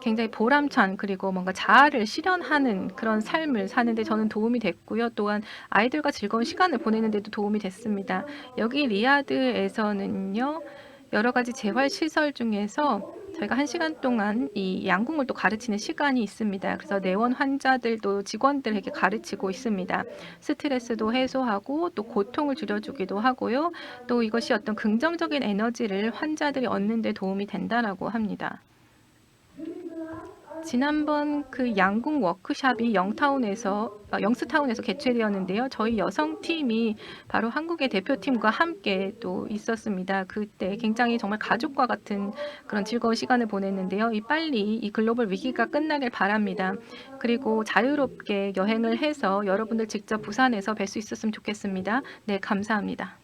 굉장히 보람찬 그리고 뭔가 자아를 실현하는 그런 삶을 사는데 저는 도움이 됐고요. 또한 아이들과 즐거운 시간을 보내는 데도 도움이 됐습니다. 여기 리야드에서는요. 여러 가지 재활 시설 중에서 저희가 1시간 동안 이 양궁을 또 가르치는 시간이 있습니다. 그래서 내원 환자들도 직원들에게 가르치고 있습니다. 스트레스도 해소하고 또 고통을 줄여주기도 하고요. 또 이것이 어떤 긍정적인 에너지를 환자들이 얻는 데 도움이 된다라고 합니다. 지난번 그 양궁 워크숍이 영스타운에서 개최되었는데요. 저희 여성팀이 바로 한국의 대표팀과 함께 또 있었습니다. 그때 굉장히 정말 가족과 같은 그런 즐거운 시간을 보냈는데요. 빨리 이 글로벌 위기가 끝나길 바랍니다. 그리고 자유롭게 여행을 해서 여러분들 직접 부산에서 뵐 수 있었으면 좋겠습니다. 네, 감사합니다.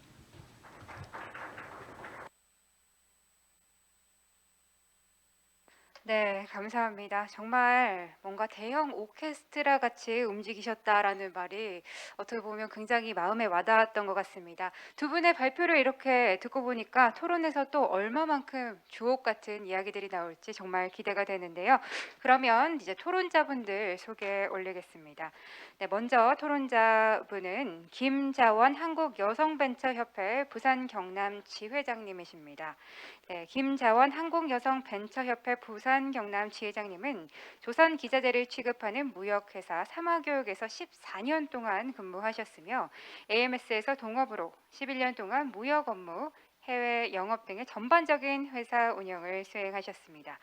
네, 감사합니다. 정말 뭔가 대형 오케스트라 같이 움직이셨다라는 말이 어떻게 보면 굉장히 마음에 와닿았던 것 같습니다. 두 분의 발표를 이렇게 듣고 보니까 토론에서 또 얼마만큼 주옥 같은 이야기들이 나올지 정말 기대가 되는데요. 그러면 이제 토론자분들 소개 올리겠습니다. 네, 먼저 토론자분은 김자원 한국여성벤처협회 부산 경남 지회장님이십니다. 네, 김자원 한국여성벤처협회 부산 경남 지회장님은 조선 기자재를 취급하는 무역회사 삼화교육에서 14년 동안 근무하셨으며 AMS에서 동업으로 11년 동안 무역 업무, 해외 영업 등의 전반적인 회사 운영을 수행하셨습니다.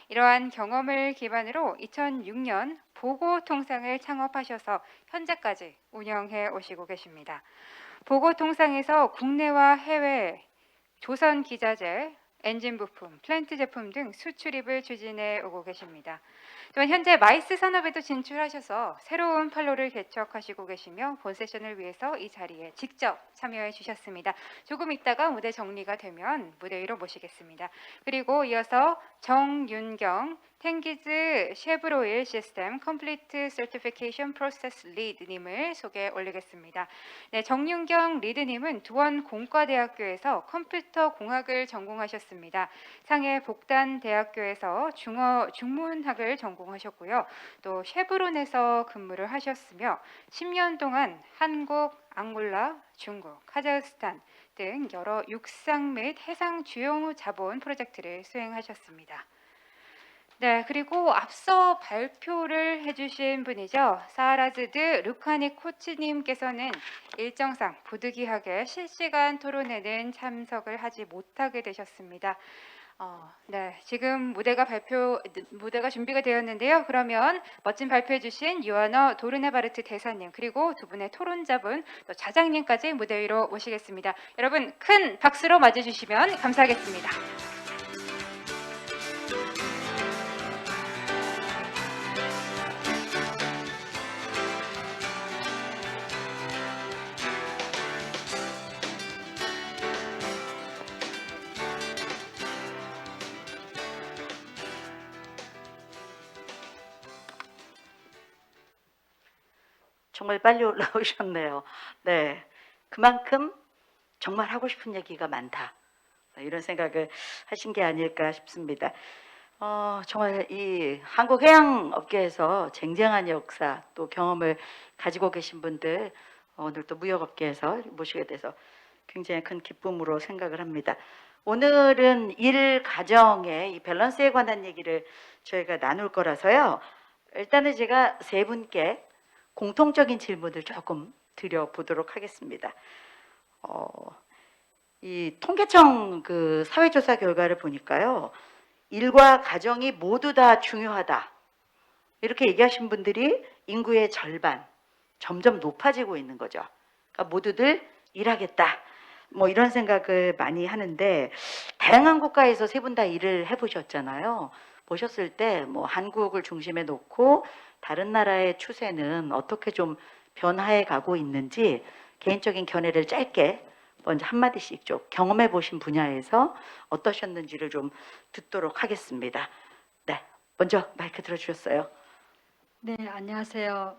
이러한 경험을 기반으로 2006년 보고통상을 창업하셔서 현재까지 운영해 오시고 계십니다. 보고통상에서 국내와 해외 조선 기자재, 엔진 부품, 플랜트 제품 등 수출입을 추진해 오고 계십니다. 또한 현재 마이스 산업에도 진출하셔서 새로운 판로를 개척하시고 계시며 본 세션을 위해서 이 자리에 직접 참여해 주셨습니다. 조금 있다가 무대 정리가 되면 무대 위로 모시겠습니다. 그리고 이어서 정윤경 텐기즈 쉐브로일 시스템 컴플리트 서티피케이션 프로세스 리드님을 소개 올리겠습니다. 네, 정윤경 리드님은 두원 공과대학교에서 컴퓨터 공학을 전공하셨습니다. 상해 복단대학교에서 중문학을 전공하셨고요. 또 쉐브론에서 근무를 하셨으며 10년 동안 한국, 앙골라, 중국, 카자흐스탄 등 여러 육상 및 해상 주요 자본 프로젝트를 수행하셨습니다. 네, 그리고 앞서 발표를 해주신 분이죠. 사하라즈드 루카니 코치님께서는 일정상 부득이하게 실시간 토론회는 참석을 하지 못하게 되셨습니다. 네, 지금 무대가 준비가 되었는데요. 그러면 멋진 발표해주신 유아너 도르네바르트 대사님 그리고 두 분의 토론자분 또 자장님까지 무대 위로 모시겠습니다. 여러분 큰 박수로 맞이해주시면 감사하겠습니다. 정말 빨리 올라오셨네요. 네, 그만큼 정말 하고 싶은 얘기가 많다. 이런 생각을 하신 게 아닐까 싶습니다. 정말 이 한국 해양업계에서 쟁쟁한 역사 또 경험을 가지고 계신 분들 오늘 또 무역업계에서 모시게 돼서 굉장히 큰 기쁨으로 생각을 합니다. 오늘은 일 가정의 이 밸런스에 관한 얘기를 저희가 나눌 거라서요. 일단은 제가 세 분께 공통적인 질문을 조금 드려보도록 하겠습니다. 이 통계청 그 사회조사 결과를 보니까요. 일과 가정이 모두 다 중요하다. 이렇게 얘기하신 분들이 인구의 절반, 점점 높아지고 있는 거죠. 그러니까 모두들 일하겠다. 뭐 이런 생각을 많이 하는데 다양한 국가에서 세 분 다 일을 해보셨잖아요. 보셨을 때 뭐 한국을 중심에 놓고 다른 나라의 추세는 어떻게 좀 변화해 가고 있는지 개인적인 견해를 짧게 먼저 한마디씩 좀 경험해 보신 분야에서 어떠셨는지를 좀 듣도록 하겠습니다. 네, 먼저 마이크 들어주셨어요. 네, 안녕하세요.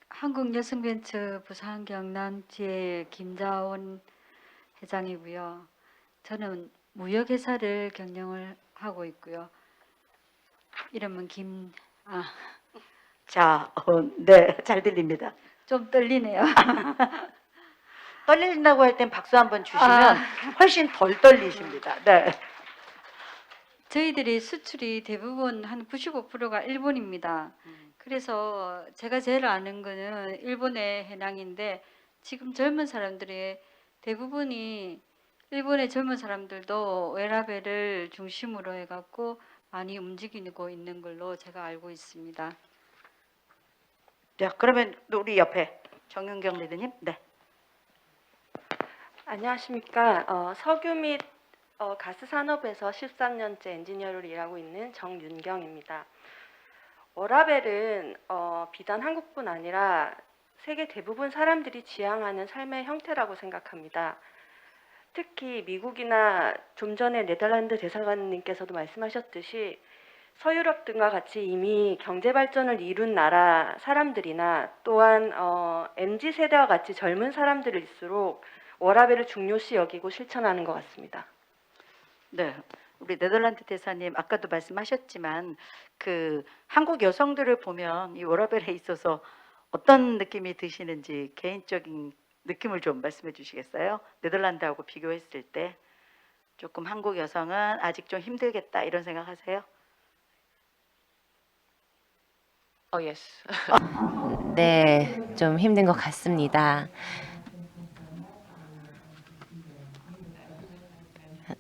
한국여성벤처 부산 경남 지회 김자원 회장이고요. 저는 무역회사를 경영을 하고 있고요. 이름은 자, 네, 잘 들립니다. 좀 떨리네요. 떨린다고 할 땐 박수 한번 주시면 아. 훨씬 덜 떨리십니다. 네. 저희들이 수출이 대부분 한 95%가 일본입니다. 그래서 제가 제일 아는 거는 일본의 해낭인데 지금 젊은 사람들이 대부분이 일본의 젊은 사람들도 웨라벨을 중심으로 해갖고 많이 움직이고 있는 걸로 제가 알고 있습니다. 자, 그러면 우리 옆에 정윤경 리더님. 네. 안녕하십니까. 석유 및 가스 산업에서 13년째 엔지니어로 일하고 있는 정윤경입니다. 워라벨은 비단 한국뿐 아니라 세계 대부분 사람들이 지향하는 삶의 형태라고 생각합니다. 특히 미국이나 좀 전에 네덜란드 대사관님께서도 말씀하셨듯이 서유럽 등과 같이 이미 경제 발전을 이룬 나라 사람들이나 또한 MZ 세대와 같이 젊은 사람들일수록 워라벨을 중요시 여기고 실천하는 것 같습니다. 네. 우리 네덜란드 대사님 아까도 말씀하셨지만 그 한국 여성들을 보면 이 워라벨에 있어서 어떤 느낌이 드시는지 개인적인 느낌을 좀 말씀해 주시겠어요? 네덜란드하고 비교했을 때 조금 한국 여성은 아직 좀 힘들겠다 이런 생각하세요? yes. 네, 좀 힘든 것 같습니다.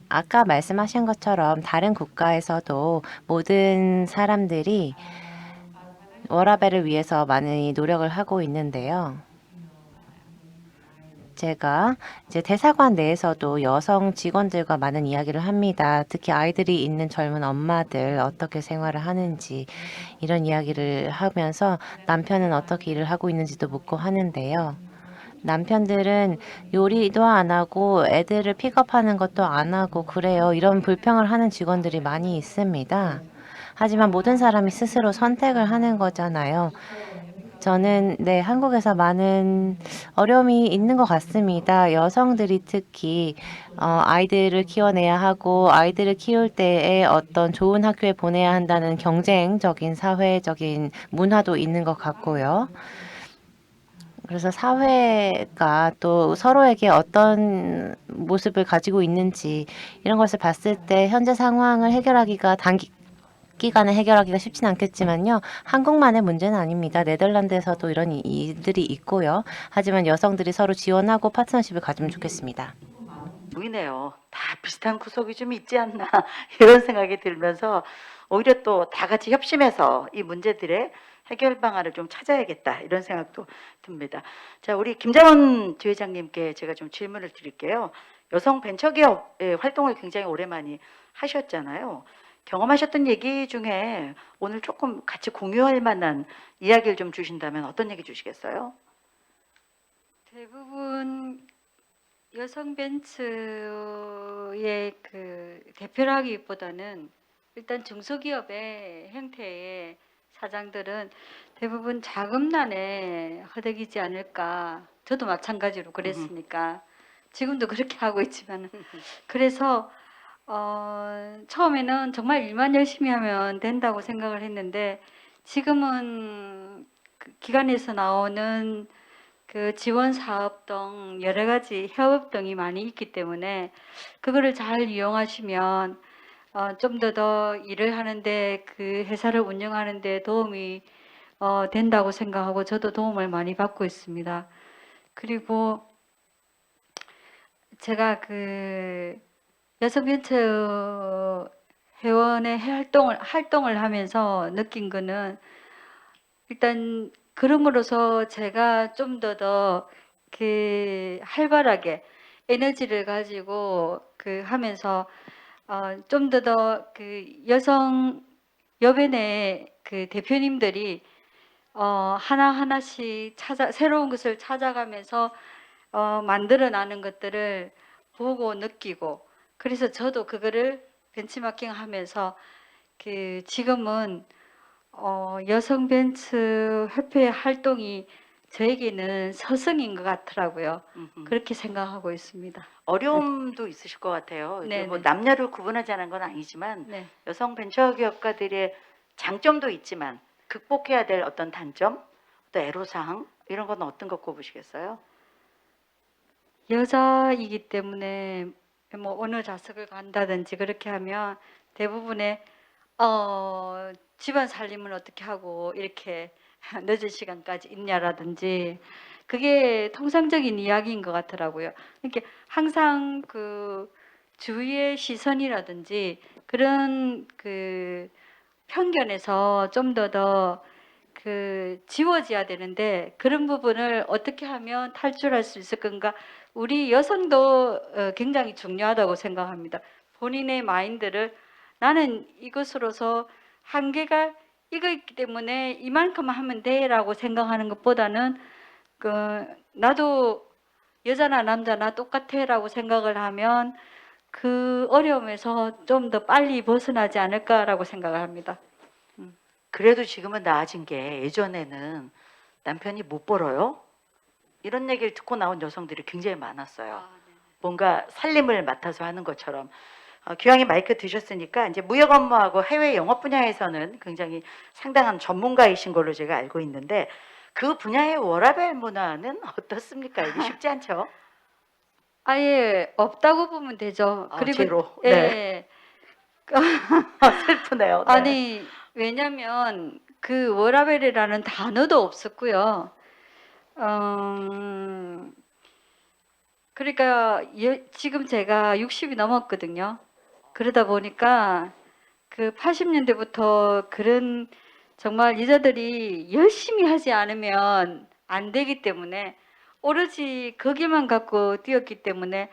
아까 말씀하신 것처럼 다른 국가에서도 모든 사람들이 워라밸을 위해서 많이 노력을 하고 있는데요. 제가 이제 대사관 내에서도 여성 직원들과 많은 이야기를 합니다. 특히 아이들이 있는 젊은 엄마들 어떻게 생활을 하는지 이런 이야기를 하면서 남편은 어떻게 일을 하고 있는지도 묻고 하는데요. 남편들은 요리도 안 하고 애들을 픽업하는 것도 안 하고 그래요. 이런 불평을 하는 직원들이 많이 있습니다. 하지만 모든 사람이 스스로 선택을 하는 거잖아요. 저는 한국에서 많은 어려움이 있는 것 같습니다. 여성들이 특히 아이들을 키워내야 하고 아이들을 키울 때에 어떤 좋은 학교에 보내야 한다는 경쟁적인 사회적인 문화도 있는 것 같고요. 그래서 사회가 또 서로에게 어떤 모습을 가지고 있는지 이런 것을 봤을 때 현재 상황을 해결하기가 단기간에 해결하기가 쉽진 않겠지만요. 한국만의 문제는 아닙니다. 네덜란드에서도 이런 일들이 있고요. 하지만 여성들이 서로 지원하고 파트너십을 가지면 좋겠습니다. 보이네요. 다 비슷한 구석이 좀 있지 않나 이런 생각이 들면서 오히려 또 다 같이 협심해서 이 문제들의 해결 방안을 좀 찾아야겠다 이런 생각도 듭니다. 자, 우리 김자원 지회장님께 제가 좀 질문을 드릴게요. 여성 벤처기업의 활동을 굉장히 오래 많이 하셨잖아요. 경험하셨던 얘기 중에 오늘 조금 같이 공유할 만한 이야기를 좀 주신다면 어떤 얘기 주시겠어요? 대부분 여성 벤처의 그 대표라기보다는 일단 중소기업의 형태의 사장들은 대부분 자금난에 허덕이지 않을까. 저도 마찬가지로 그랬으니까 지금도 그렇게 하고 있지만 그래서 처음에는 정말 일만 열심히 하면 된다고 생각을 했는데 지금은 그 기관에서 나오는 그 지원 사업 등 여러 가지 협업 등이 많이 있기 때문에 그거를 잘 이용하시면 좀 더 일을 하는데 그 회사를 운영하는데 도움이 된다고 생각하고 저도 도움을 많이 받고 있습니다. 그리고 제가 그 여성벤처 회원의 활동을 하면서 느낀 거는 일단 그럼으로써 제가 좀 더 그 활발하게 에너지를 가지고 그 하면서 좀 더 그 여성 여변의 그 대표님들이 하나하나씩 새로운 것을 찾아가면서 만들어나는 것들을 보고 느끼고, 그래서 저도 그거를 벤치마킹 하면서 지금은 여성 벤츠 협회 활동이 저에게는 서성인 것 같더라고요. 그렇게 생각하고 있습니다. 어려움도 있으실 것 같아요. 이게 네, 뭐 네. 남녀를 구분하자는 건 아니지만 네. 여성 벤처기업가들의 장점도 있지만 극복해야 될 어떤 단점, 또 애로사항 이런 건 어떤 거 꼽으시겠어요? 여자이기 때문에 뭐 어느 좌석을 간다든지 그렇게 하면 대부분의 집안 살림을 어떻게 하고 이렇게 늦은 시간까지 있냐라든지, 그게 통상적인 이야기인 것 같더라고요. 이렇게 항상 그 주위의 시선이라든지 그런 그 편견에서 좀 더 지워져야 되는데, 그런 부분을 어떻게 하면 탈출할 수 있을 건가? 우리 여성도 굉장히 중요하다고 생각합니다. 본인의 마인드를 나는 이것으로서 한계가 이거 있기 때문에 이만큼만 하면 돼라고 생각하는 것보다는 나도 여자나 남자나 똑같아라고 생각을 하면 그 어려움에서 좀 더 빨리 벗어나지 않을까라고 생각을 합니다. 그래도 지금은 나아진 게 예전에는 남편이 못 벌어요? 이런 얘기를 듣고 나온 여성들이 굉장히 많았어요. 뭔가 살림을 맡아서 하는 것처럼. 기왕에 마이크 드셨으니까 이제 무역 업무하고 해외 영업 분야에서는 굉장히 상당한 전문가이신 걸로 제가 알고 있는데 그 분야의 워라밸 문화는 어떻습니까? 이게 쉽지 않죠? 아예 없다고 보면 되죠. 그리고 제로. 예, 네. 슬프네요. 네. 아니 왜냐면 그 워라밸이라는 단어도 없었고요. 그러니까 지금 제가 60이 넘었거든요. 그러다 보니까 그 80년대부터 그런 정말 여자들이 열심히 하지 않으면 안 되기 때문에 오로지 거기만 갖고 뛰었기 때문에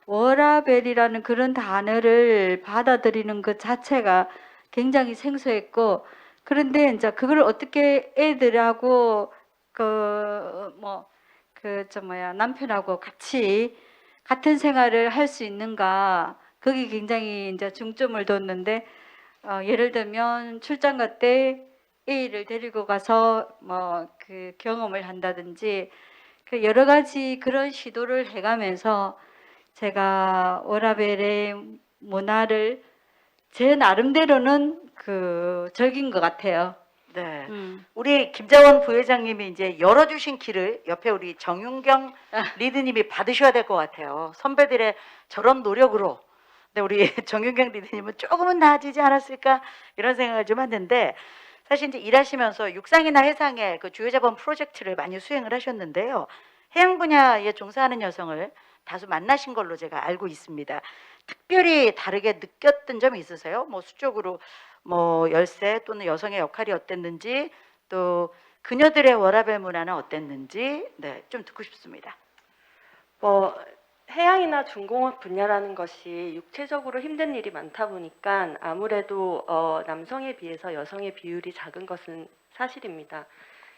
워라밸이라는 그런 단어를 받아들이는 것 자체가 굉장히 생소했고, 그런데 이제 그걸 어떻게 애들하고 남편하고 같이 같은 생활을 할 수 있는가, 거기 굉장히 이제 중점을 뒀는데, 예를 들면 출장가 때 A를 데리고 가서 그 경험을 한다든지, 그 여러 가지 그런 시도를 해가면서 제가 워라밸의 문화를 제 나름대로는 즐긴 것 같아요. 네. 음. 우리 김자원 부회장님이 이제 열어주신 길을 옆에 우리 정윤경 리드님이 받으셔야 될 것 같아요. 선배들의 저런 노력으로. 근데 우리 정윤경 리드님은 조금은 나아지지 않았을까 이런 생각을 좀 하는데, 사실 이제 일하시면서 육상이나 해상의 그 주요자본 프로젝트를 많이 수행을 하셨는데요. 해양 분야에 종사하는 여성을 다수 만나신 걸로 제가 알고 있습니다. 특별히 다르게 느꼈던 점이 있으세요? 뭐 수적으로 뭐 열세 또는 여성의 역할이 어땠는지, 또 그녀들의 워라밸 문화는 어땠는지, 네, 좀 듣고 싶습니다. 해양이나 중공업 분야라는 것이 육체적으로 힘든 일이 많다 보니까 아무래도 남성에 비해서 여성의 비율이 작은 것은 사실입니다.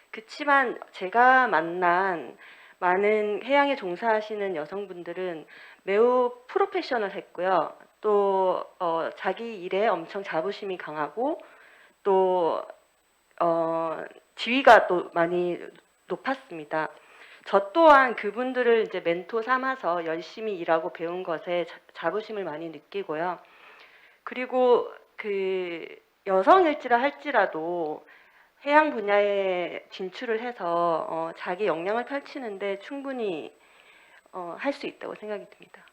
그렇지만 제가 만난 많은 해양에 종사하시는 여성분들은 매우 프로페셔널했고요. 또 자기 일에 엄청 자부심이 강하고, 또 지위가 또 많이 높았습니다. 저 또한 그분들을 이제 멘토 삼아서 열심히 일하고 배운 것에 자부심을 많이 느끼고요. 그리고 그 여성일지라 할지라도 해양 분야에 진출을 해서 자기 역량을 펼치는데 충분히 할 수 있다고 생각이 듭니다.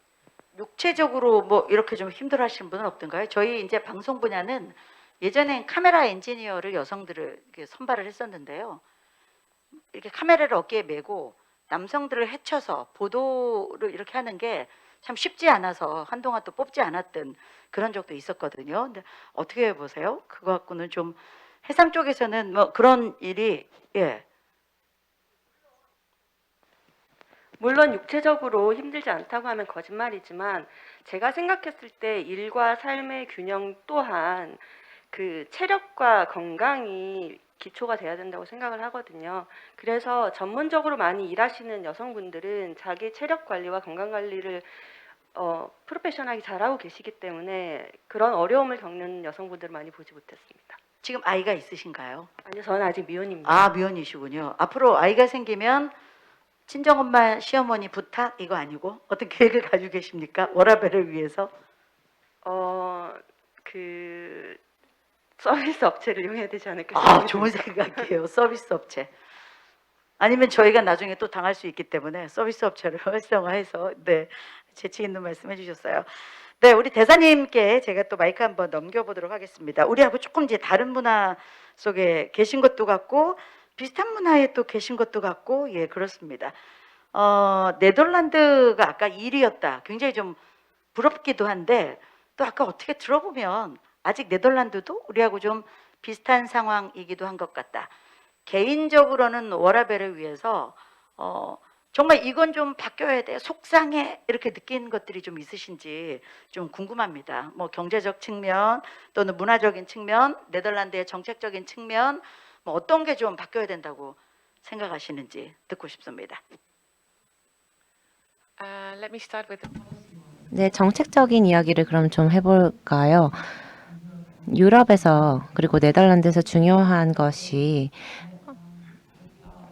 육체적으로 뭐 이렇게 좀 힘들어하시는 분은 없던가요? 저희 이제 방송 분야는 예전엔 카메라 엔지니어를 여성들을 이렇게 선발을 했었는데요. 이렇게 카메라를 어깨에 메고 남성들을 헤쳐서 보도를 이렇게 하는 게 참 쉽지 않아서 한동안 또 뽑지 않았던 그런 적도 있었거든요. 근데 어떻게 보세요? 그거 갖고는 좀 해상 쪽에서는 뭐 그런 일이 물론 육체적으로 힘들지 않다고 하면 거짓말이지만 제가 생각했을 때 일과 삶의 균형 또한 그 체력과 건강이 기초가 돼야 된다고 생각을 하거든요. 그래서 전문적으로 많이 일하시는 여성분들은 자기 체력 관리와 건강 관리를 프로페셔널하게 잘하고 계시기 때문에 그런 어려움을 겪는 여성분들을 많이 보지 못했습니다. 지금 아이가 있으신가요? 아니요, 저는 아직 미혼입니다. 아, 미혼이시군요. 앞으로 아이가 생기면 친정엄마, 시어머니 부탁 이거 아니고 어떤 계획을 가지고 계십니까? 워라밸을 위해서? 그 서비스 업체를 이용해야 되지 않을까 아, 생각이 좋은 듭니다. 생각이에요. 서비스 업체. 아니면 저희가 나중에 또 당할 수 있기 때문에 서비스 업체를 활성화해서 네, 재치 있는 말씀 해주셨어요. 네, 우리 대사님께 제가 또 마이크 한번 넘겨보도록 하겠습니다. 우리하고 조금 이제 다른 문화 속에 계신 것도 같고 비슷한 문화에 또 계신 것도 같고 예, 그렇습니다. 네덜란드가 아까 1위였다. 굉장히 좀 부럽기도 한데 또 아까 어떻게 들어보면 아직 네덜란드도 우리하고 좀 비슷한 상황이기도 한 것 같다. 개인적으로는 워라밸을 위해서 정말 이건 좀 바뀌어야 돼, 속상해 이렇게 느낀 것들이 좀 있으신지 좀 궁금합니다. 뭐 경제적 측면 또는 문화적인 측면, 네덜란드의 정책적인 측면 뭐 어떤 게 좀 바뀌어야 된다고 생각하시는지 듣고 싶습니다. Let me start with 네, 정책적인 이야기를 그럼 좀 해볼까요? 유럽에서 그리고 네덜란드에서 중요한 것이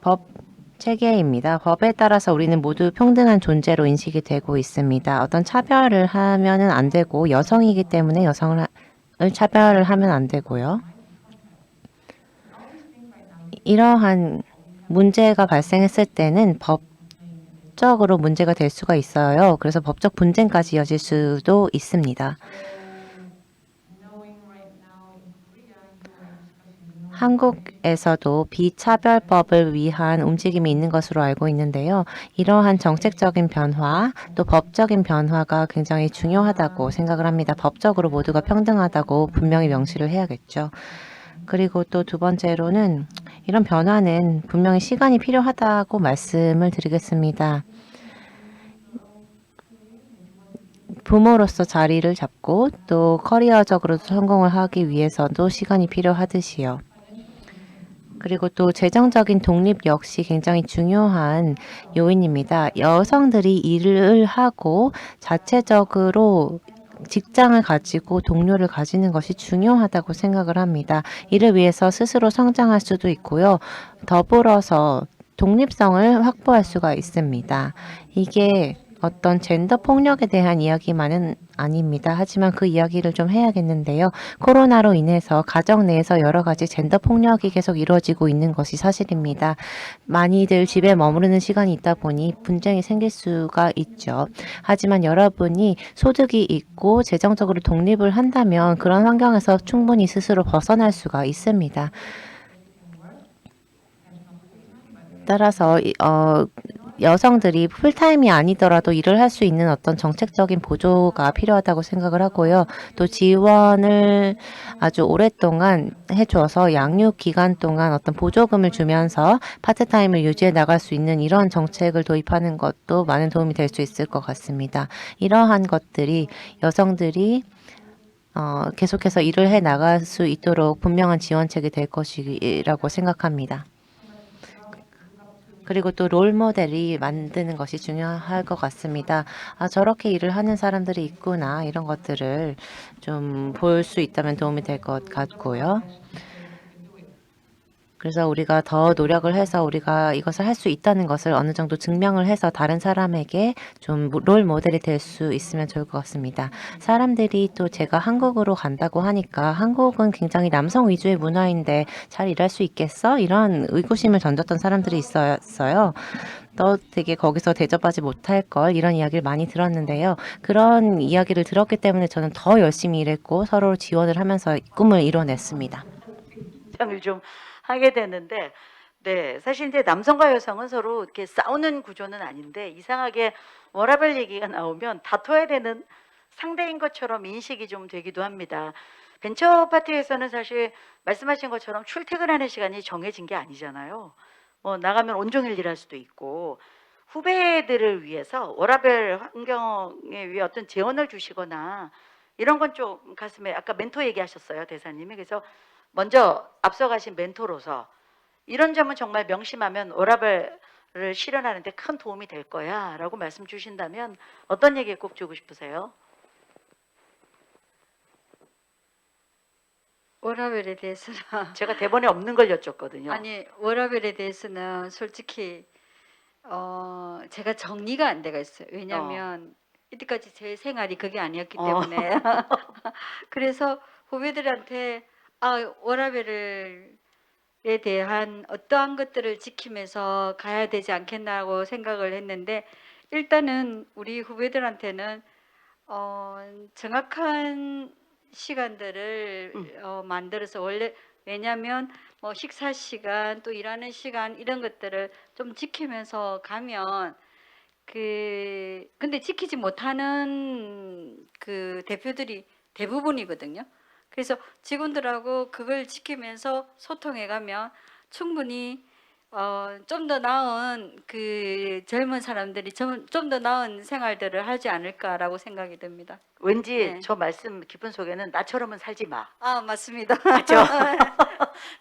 법 체계입니다. 법에 따라서 우리는 모두 평등한 존재로 인식이 되고 있습니다. 어떤 차별을 하면은 안 되고 여성이기 때문에 여성을 차별을 하면 안 되고요. 이러한 문제가 발생했을 때는 법적으로 문제가 될 수가 있어요. 그래서 법적 분쟁까지 이어질 수도 있습니다. 한국에서도 비차별법을 위한 움직임이 있는 것으로 알고 있는데요. 이러한 정책적인 변화, 또 법적인 변화가 굉장히 중요하다고 생각을 합니다. 법적으로 모두가 평등하다고 분명히 명시를 해야겠죠. 그리고 또 두 번째로는 이런 변화는 분명히 시간이 필요하다고 말씀을 드리겠습니다. 부모로서 자리를 잡고 또 커리어적으로도 성공을 하기 위해서도 시간이 필요하듯이요. 그리고 또 재정적인 독립 역시 굉장히 중요한 요인입니다. 여성들이 일을 하고 자체적으로 직장을 가지고 동료를 가지는 것이 중요하다고 생각을 합니다. 이를 위해서 스스로 성장할 수도 있고요. 더불어서 독립성을 확보할 수가 있습니다. 이게 어떤 젠더 폭력에 대한 이야기만은 아닙니다. 하지만 그 이야기를 좀 해야겠는데요. 코로나로 인해서 가정 내에서 여러 가지 젠더 폭력이 계속 이루어지고 있는 것이 사실입니다. 많이들 집에 머무르는 시간이 있다 보니 분쟁이 생길 수가 있죠. 하지만 여러분이 소득이 있고 재정적으로 독립을 한다면 그런 환경에서 충분히 스스로 벗어날 수가 있습니다. 따라서 여성들이 풀타임이 아니더라도 일을 할 수 있는 어떤 정책적인 보조가 필요하다고 생각을 하고요. 또 지원을 아주 오랫동안 해줘서 양육 기간 동안 어떤 보조금을 주면서 파트타임을 유지해 나갈 수 있는 이런 정책을 도입하는 것도 많은 도움이 될 수 있을 것 같습니다. 이러한 것들이 여성들이 계속해서 일을 해 나갈 수 있도록 분명한 지원책이 될 것이라고 생각합니다. 그리고 또 롤모델이 만드는 것이 중요할 것 같습니다. 아, 저렇게 일을 하는 사람들이 있구나. 이런 것들을 좀 볼 수 있다면 도움이 될 것 같고요. 그래서 우리가 더 노력을 해서 우리가 이것을 할 수 있다는 것을 어느 정도 증명을 해서 다른 사람에게 좀 롤 모델이 될 수 있으면 좋을 것 같습니다. 사람들이 또 제가 한국으로 간다고 하니까 한국은 굉장히 남성 위주의 문화인데 잘 일할 수 있겠어? 이런 의구심을 던졌던 사람들이 있었어요. 너 되게 거기서 대접하지 못할 걸 이런 이야기를 많이 들었는데요. 그런 이야기를 들었기 때문에 저는 더 열심히 일했고 서로 지원을 하면서 꿈을 이뤄냈습니다. 장을 좀 하게 되는데, 네, 사실 이제 남성과 여성은 서로 이렇게 싸우는 구조는 아닌데 이상하게 워라밸 얘기가 나오면 다퉈야 되는 상대인 것처럼 인식이 좀 되기도 합니다. 벤처 파티에서는 사실 말씀하신 것처럼 출퇴근하는 시간이 정해진 게 아니잖아요. 뭐 나가면 온종일 일할 수도 있고, 후배들을 위해서 워라밸 환경에 위해 어떤 제언을 주시거나 이런 건 좀 가슴에, 아까 멘토 얘기하셨어요, 대사님이. 그래서 먼저 앞서가신 멘토로서 이런 점은 정말 명심하면 워라밸을 실현하는 데 큰 도움이 될 거야 라고 말씀 주신다면 어떤 얘기 꼭 주고 싶으세요? 워라밸에 대해서는 제가 대본에 없는 걸 여쭙거든요. 아니 워라밸에 대해서는 솔직히 제가 정리가 안 돼가 있어요. 왜냐하면 이때까지 제 생활이 그게 아니었기 때문에 그래서 후배들한테 워라밸에 대한 어떠한 것들을 지키면서 가야 되지 않겠나고 생각을 했는데 일단은 우리 후배들한테는 정확한 시간들을 만들어서 원래 왜냐하면 뭐 식사 시간 또 일하는 시간 이런 것들을 좀 지키면서 가면 근데 지키지 못하는 그 대표들이 대부분이거든요. 그래서 직원들하고 그걸 지키면서 소통해 가면 충분히 좀 더 나은 그 젊은 사람들이 좀 더 나은 생활들을 하지 않을까라고 생각이 듭니다. 왠지 네. 저 말씀 깊은 속에는 나처럼은 살지 마. 맞습니다. 맞죠?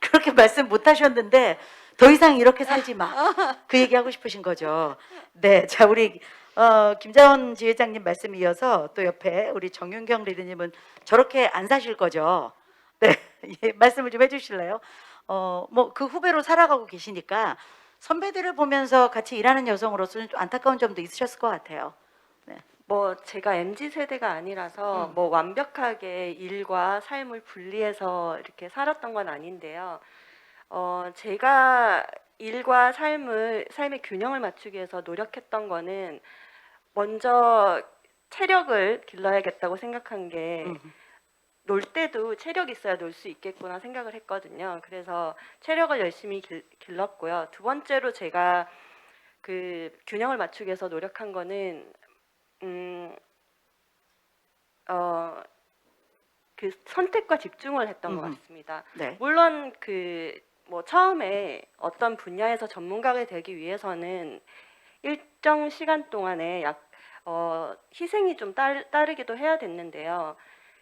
그렇게 말씀 못 하셨는데 더 이상 이렇게 살지 마. 그 얘기 하고 싶으신 거죠. 네, 자 우리 김자원 지회장님 말씀 이어서 또 옆에 우리 정윤경 리더님은 저렇게 안 사실 거죠. 네, 예, 말씀을 좀 해주실래요? 뭐 그 후배로 살아가고 계시니까 선배들을 보면서 같이 일하는 여성으로서는 좀 안타까운 점도 있으셨을 것 같아요. 뭐 제가 MZ 세대가 아니라서 뭐 완벽하게 일과 삶을 분리해서 이렇게 살았던 건 아닌데요. 제가 일과 삶의 균형을 맞추기 위해서 노력했던 거는 먼저 체력을 길러야겠다고 생각한 게 놀 때도 체력이 있어야 놀 수 있겠구나 생각을 했거든요. 그래서 체력을 열심히 길렀고요. 두 번째로 제가 그 균형을 맞추기 위해서 노력한 거는 그 선택과 집중을 했던 것 같습니다. 네. 물론 뭐 처음에 어떤 분야에서 전문가가 되기 위해서는 일정 시간 동안에 희생이 좀 따르기도 해야 됐는데요.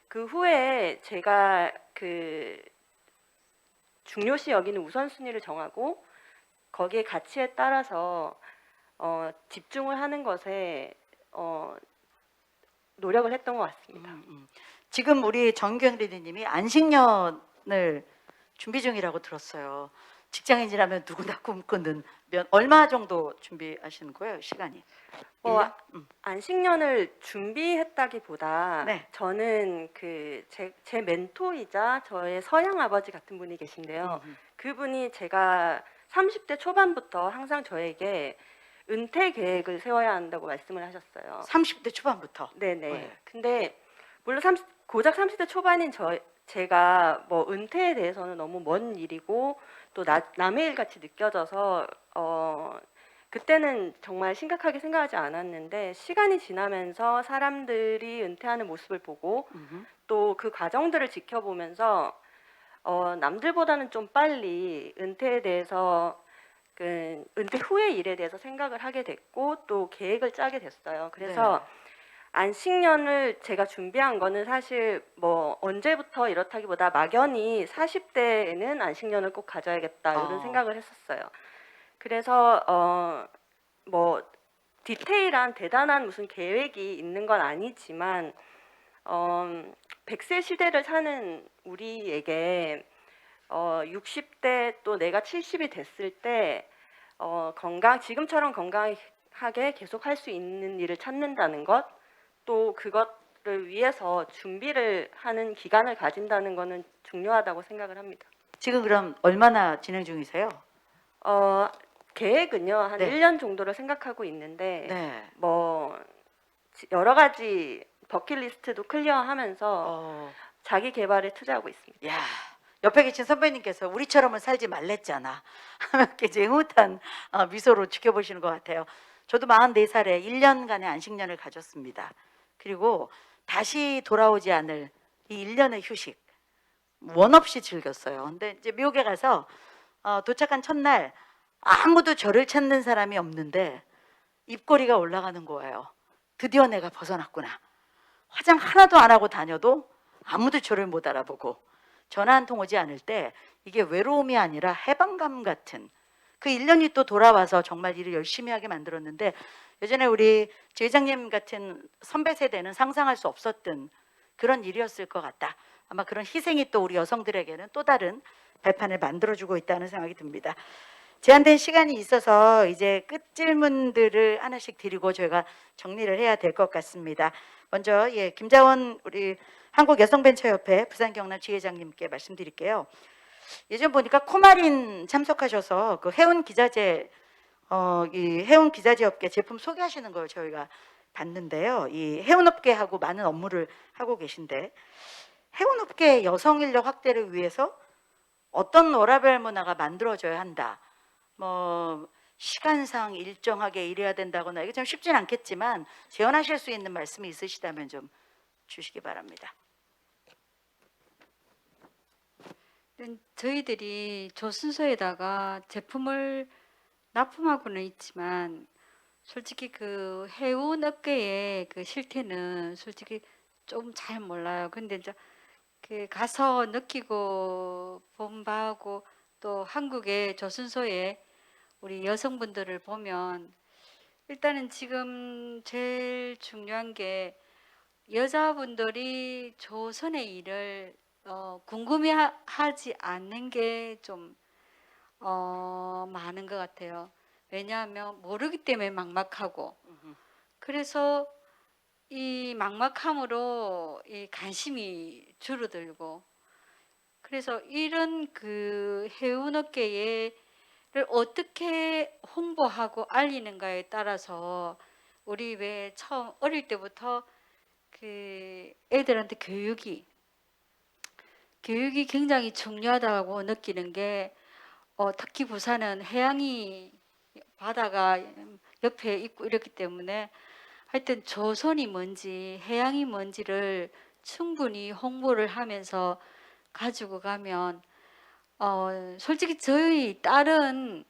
그 후에 제가 그 중요시 여기는 우선순위를 정하고 거기에 가치에 따라서 집중을 하는 것에 노력을 했던 것 같습니다. 지금 우리 정경 리더님이 안식년을 준비 중이라고 들었어요. 직장인이라면 누구나 꿈꾸는 얼마 정도 준비하시는 거예요, 시간이? 안식년을 준비했다기보다 네. 저는 제 멘토이자 저의 서양 아버지 같은 분이 계신데요. 그분이 제가 30대 초반부터 항상 저에게 은퇴 계획을 세워야 한다고 말씀을 하셨어요. 30대 초반부터. 네네. 네. 근데 물론 고작 30대 초반인 제가 뭐 은퇴에 대해서는 너무 먼 일이고 또 남의 일 같이 느껴져서 그때는 정말 심각하게 생각하지 않았는데 시간이 지나면서 사람들이 은퇴하는 모습을 보고 또 그 과정들을 지켜보면서 남들보다는 좀 빨리 은퇴에 대해서 은퇴 후의 일에 대해서 생각을 하게 됐고 또 계획을 짜게 됐어요. 그래서 네. 안식년을 제가 준비한 거는 사실 뭐 언제부터 이렇다기보다 막연히 40대에는 안식년을 꼭 가져야겠다 이런 생각을 했었어요. 그래서 뭐 디테일한 대단한 무슨 계획이 있는 건 아니지만 100세 시대를 사는 우리에게 60대 또 내가 70이 됐을 때 지금처럼 건강하게 계속 할 수 있는 일을 찾는다는 것, 또 그것을 위해서 준비를 하는 기간을 가진다는 것은 중요하다고 생각을 합니다. 지금 그럼 얼마나 진행 중이세요? 계획은요 한 네. 1년 정도를 생각하고 있는데 네. 뭐 여러 가지 버킷리스트도 클리어하면서 자기 개발에 투자하고 있습니다. 야, 옆에 계신 선배님께서 우리처럼은 살지 말랬잖아 하면 이제 흐뭇한 미소로 지켜보시는 것 같아요. 저도 44살에 1년간의 안식년을 가졌습니다. 그리고 다시 돌아오지 않을 이 1년의 휴식 원 없이 즐겼어요. 근데 이제 미국에 가서 도착한 첫날 아무도 저를 찾는 사람이 없는데 입꼬리가 올라가는 거예요. 드디어 내가 벗어났구나. 화장 하나도 안 하고 다녀도 아무도 저를 못 알아보고 전화 한 통 오지 않을 때 이게 외로움이 아니라 해방감 같은 그 1년이 또 돌아와서 정말 일을 열심히 하게 만들었는데 예전에 우리 제 회장님 같은 선배 세대는 상상할 수 없었던 그런 일이었을 것 같다. 아마 그런 희생이 또 우리 여성들에게는 또 다른 발판을 만들어주고 있다는 생각이 듭니다. 제한된 시간이 있어서 이제 끝 질문들을 하나씩 드리고 저희가 정리를 해야 될 것 같습니다. 먼저 김자원 우리 한국여성벤처협회 부산 경남 지회장님께 말씀드릴게요. 예전 보니까 코마린 참석하셔서 그 해운 기자재 이 해운 기자재 업계 제품 소개하시는 걸 저희가 봤는데요. 이 해운 업계하고 많은 업무를 하고 계신데 해운 업계 여성 인력 확대를 위해서 어떤 워라밸 문화가 만들어져야 한다. 뭐 시간상 일정하게 일해야 된다거나 이게 좀 쉽진 않겠지만 제언하실 수 있는 말씀이 있으시다면 좀 주시기 바랍니다. 저희들이 조순서에다가 제품을 납품하고는 있지만 솔직히 그 해운 업계의 그 실태는 솔직히 좀 잘 몰라요. 근데 이제 그 가서 느끼고 본 바하고 또 한국의 조선소에 우리 여성분들을 보면 일단은 지금 제일 중요한 게 여자분들이 조선의 일을 궁금해하지 않는 게 좀 많은 것 같아요. 왜냐하면 모르기 때문에 막막하고 그래서 이 막막함으로 이 관심이 줄어들고 그래서 이런 그 해운업계를 어떻게 홍보하고 알리는가에 따라서 우리 왜 처음 어릴 때부터 그 애들한테 교육이 굉장히 중요하다고 느끼는 게 특히 부산은 해양이 바다가 옆에 있고 이렇기 때문에 하여튼 조선이 뭔지 해양이 뭔지를 충분히 홍보를 하면서 가지고 가면 솔직히 저희 딸은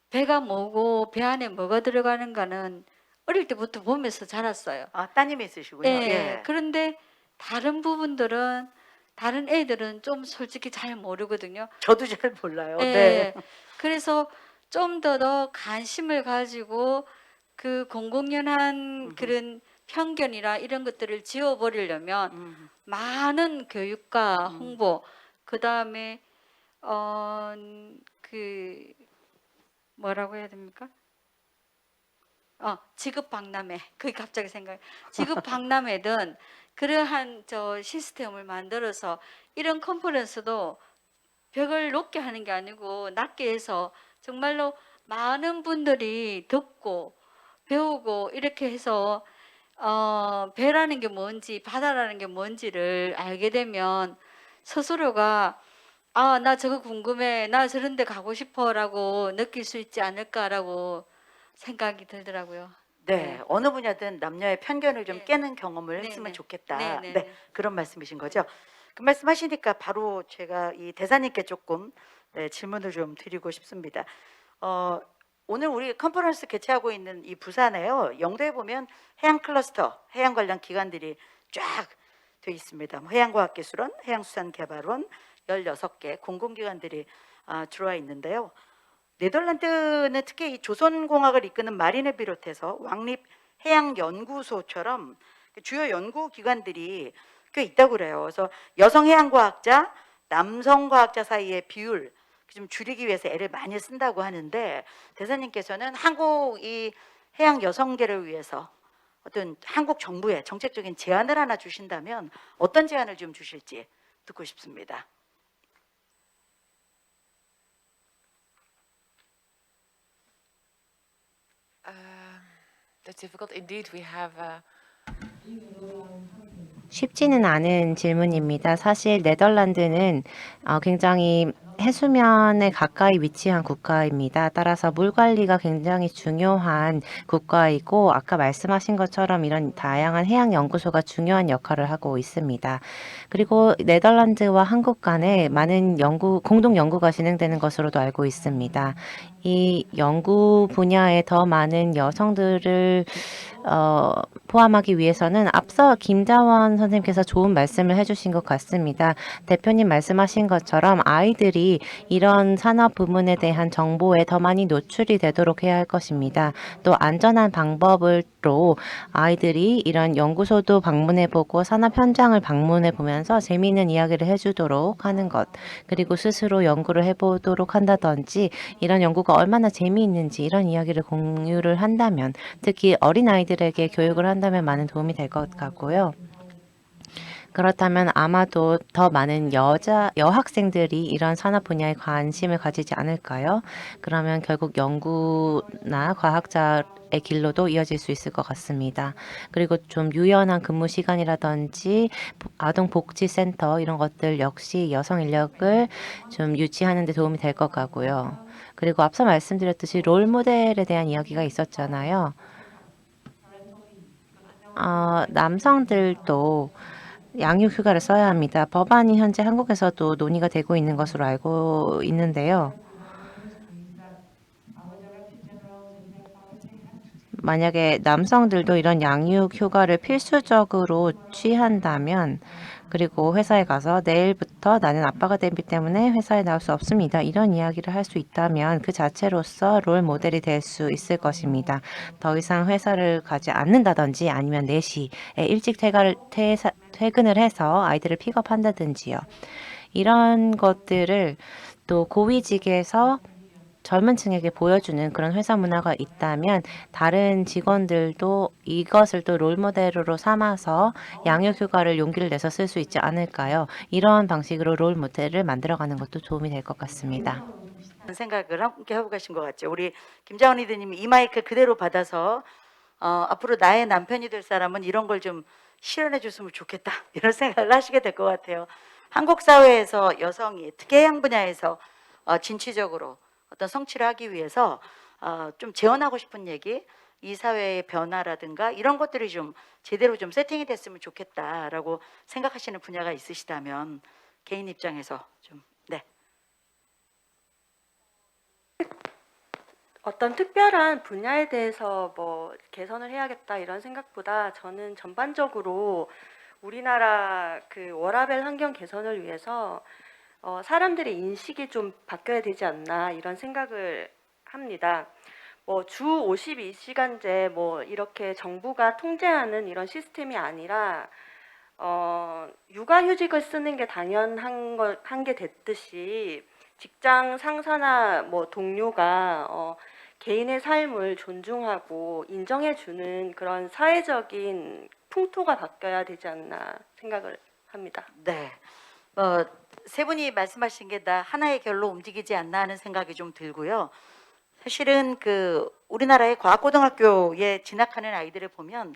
배가 뭐고 배 안에 뭐가 들어가는가는 어릴 때부터 보면서 자랐어요. 아, 따님이 있으시군요. 예. 그런데 다른 부분들은 다른 애들은 좀 솔직히 잘 모르거든요. 저도 잘 몰라요. 예. 네. 그래서 좀 더 관심을 가지고 그 공공연한 그런 편견이나 이런 것들을 지워버리려면 많은 교육과 홍보, 그 다음에 그 뭐라고 해야 됩니까? 직업 박람회. 그게 갑자기 생각이. 직업 박람회든 그러한 저 시스템을 만들어서 이런 컨퍼런스도 벽을 높게 하는 게 아니고 낮게 해서 정말로 많은 분들이 듣고 배우고 이렇게 해서 배라는 게 뭔지 바다라는 게 뭔지를 알게 되면 스스로가 나 저거 궁금해, 나 저런 데 가고 싶어라고 느낄 수 있지 않을까라고 생각이 들더라고요. 네, 어느 분야든 남녀의 편견을 좀 네. 깨는 경험을 네, 했으면 네. 좋겠다. 네, 네, 네, 네. 그런 말씀이신 거죠. 그 말씀하시니까 바로 제가 이 대사님께 조금 질문을 좀 드리고 싶습니다. 오늘 우리 컨퍼런스 개최하고 있는 이 부산에요. 영도에 보면 해양 클러스터, 해양 관련 기관들이 쫙 돼 있습니다. 뭐 해양과학기술원, 해양수산개발원 16개 공공기관들이 들어와 있는데요. 네덜란드는 특히 이 조선공학을 이끄는 마린을 비롯해서 왕립해양연구소처럼 주요 연구기관들이 꽤 있다고 그래요. 그래서 여성 해양과학자, 남성 과학자 사이의 비율 좀 줄이기 위해서 애를 많이 쓴다고 하는데 대사님께서는 한국 이 해양 여성계를 위해서 어떤 한국 정부의 정책적인 제안을 하나 주신다면 어떤 제안을 좀 주실지 듣고 싶습니다. That's difficult. Indeed, we have. 쉽지는 않은 질문입니다. 사실 네덜란드는 굉장히 해수면에 가까이 위치한 국가입니다. 따라서 물 관리가 굉장히 중요한 국가이고 아까 말씀하신 것처럼 이런 다양한 해양 연구소가 중요한 역할을 하고 있습니다. 그리고 네덜란드와 한국 간에 많은 공동 연구가 진행되는 것으로도 알고 있습니다. 이 연구 분야에 더 많은 여성들을 포함하기 위해서는 앞서 김자원 선생님께서 좋은 말씀을 해주신 것 같습니다. 대표님 말씀하신 것처럼 아이들이 이런 산업 부문에 대한 정보에 더 많이 노출이 되도록 해야 할 것입니다. 또 안전한 방법으로 아이들이 이런 연구소도 방문해보고 산업 현장을 방문해보면서 재미있는 이야기를 해주도록 하는 것, 그리고 스스로 연구를 해보도록 한다든지 이런 연구가 얼마나 재미있는지 이런 이야기를 공유를 한다면, 특히 어린아이들에게 교육을 한다면 많은 도움이 될 것 같고요. 그렇다면 아마도 더 많은 여학생들이 이런 산업 분야에 관심을 가지지 않을까요? 그러면 결국 연구나 과학자의 길로도 이어질 수 있을 것 같습니다. 그리고 좀 유연한 근무 시간이라든지 아동복지센터 이런 것들 역시 여성 인력을 좀 유치하는 데 도움이 될 것 같고요. 그리고 앞서 말씀드렸듯이 롤모델에 대한 이야기가 있었잖아요. 남성들도 양육 휴가를 써야 합니다. 법안이 현재 한국에서도 논의가 되고 있는 것으로 알고 있는데요. 만약에 남성들도 이런 양육 휴가를 필수적으로 취한다면, 그리고 회사에 가서 내일부터 나는 아빠가 되기 때문에 회사에 나올 수 없습니다, 이런 이야기를 할 수 있다면 그 자체로서 롤 모델이 될 수 있을 것입니다. 더 이상 회사를 가지 않는다든지 아니면 4시에 일찍 퇴근을 해서 아이들을 픽업한다든지요. 이런 것들을 또 고위직에서 젊은 층에게 보여주는 그런 회사 문화가 있다면 다른 직원들도 이것을 또 롤모델로 삼아서 양육휴가를 용기를 내서 쓸 수 있지 않을까요? 이런 방식으로 롤모델을 만들어가는 것도 도움이 될 것 같습니다. 생각을 함께 하고 가신 것 같죠. 우리 김자원 리더님이 이 마이크 그대로 받아서 앞으로 나의 남편이 될 사람은 이런 걸 좀 실현해 줬으면 좋겠다 이런 생각을 하시게 될 것 같아요. 한국 사회에서 여성이 특히 해양 분야에서 진취적으로 어떤 성취를 하기 위해서 좀 재현하고 싶은 얘기, 이 사회의 변화라든가 이런 것들이 좀 제대로 좀 세팅이 됐으면 좋겠다라고 생각하시는 분야가 있으시다면 개인 입장에서 좀 네. 어떤 특별한 분야에 대해서 뭐 개선을 해야겠다 이런 생각보다 저는 전반적으로 우리나라 그 워라밸 환경 개선을 위해서 사람들의 인식이 좀 바뀌어야 되지 않나 이런 생각을 합니다. 뭐 주 52시간제 뭐 이렇게 정부가 통제하는 이런 시스템이 아니라 육아휴직을 쓰는 게 당연한 한 게 됐듯이 직장 상사나 뭐 동료가 개인의 삶을 존중하고 인정해주는 그런 사회적인 풍토가 바뀌어야 되지 않나 생각을 합니다. 네. 세 분이 말씀하신 게 다 하나의 결로 움직이지 않나 하는 생각이 좀 들고요. 사실은 그 우리나라의 과학고등학교에 진학하는 아이들을 보면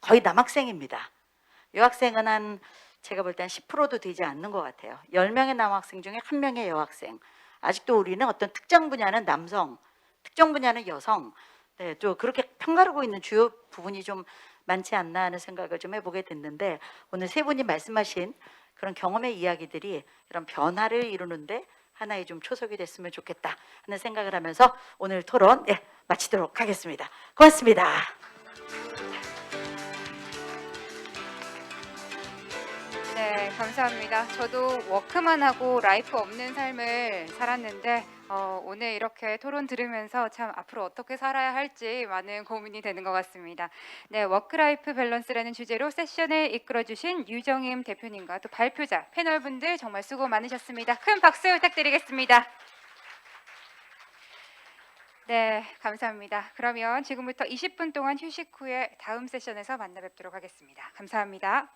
거의 남학생입니다. 여학생은 제가 볼 때 한 10%도 되지 않는 것 같아요. 10명의 남학생 중에 1명의 여학생. 아직도 우리는 어떤 특정 분야는 남성, 특정 분야는 여성, 네, 또 그렇게 편가르고 있는 주요 부분이 좀 많지 않나 하는 생각을 좀 해보게 됐는데, 오늘 세 분이 말씀하신 그런 경험의 이야기들이 이런 변화를 이루는데 하나의 좀 초석이 됐으면 좋겠다 하는 생각을 하면서 오늘 토론 마치도록 하겠습니다. 고맙습니다. 네, 감사합니다. 저도 워크만 하고 라이프 없는 삶을 살았는데 오늘 이렇게 토론 들으면서 참 앞으로 어떻게 살아야 할지 많은 고민이 되는 것 같습니다. 네, 워크라이프 밸런스라는 주제로 세션을 이끌어주신 유정임 대표님과 또 발표자 패널분들 정말 수고 많으셨습니다. 큰 박수 부탁드리겠습니다. 네, 감사합니다. 그러면 지금부터 20분 동안 휴식 후에 다음 세션에서 만나 뵙도록 하겠습니다. 감사합니다.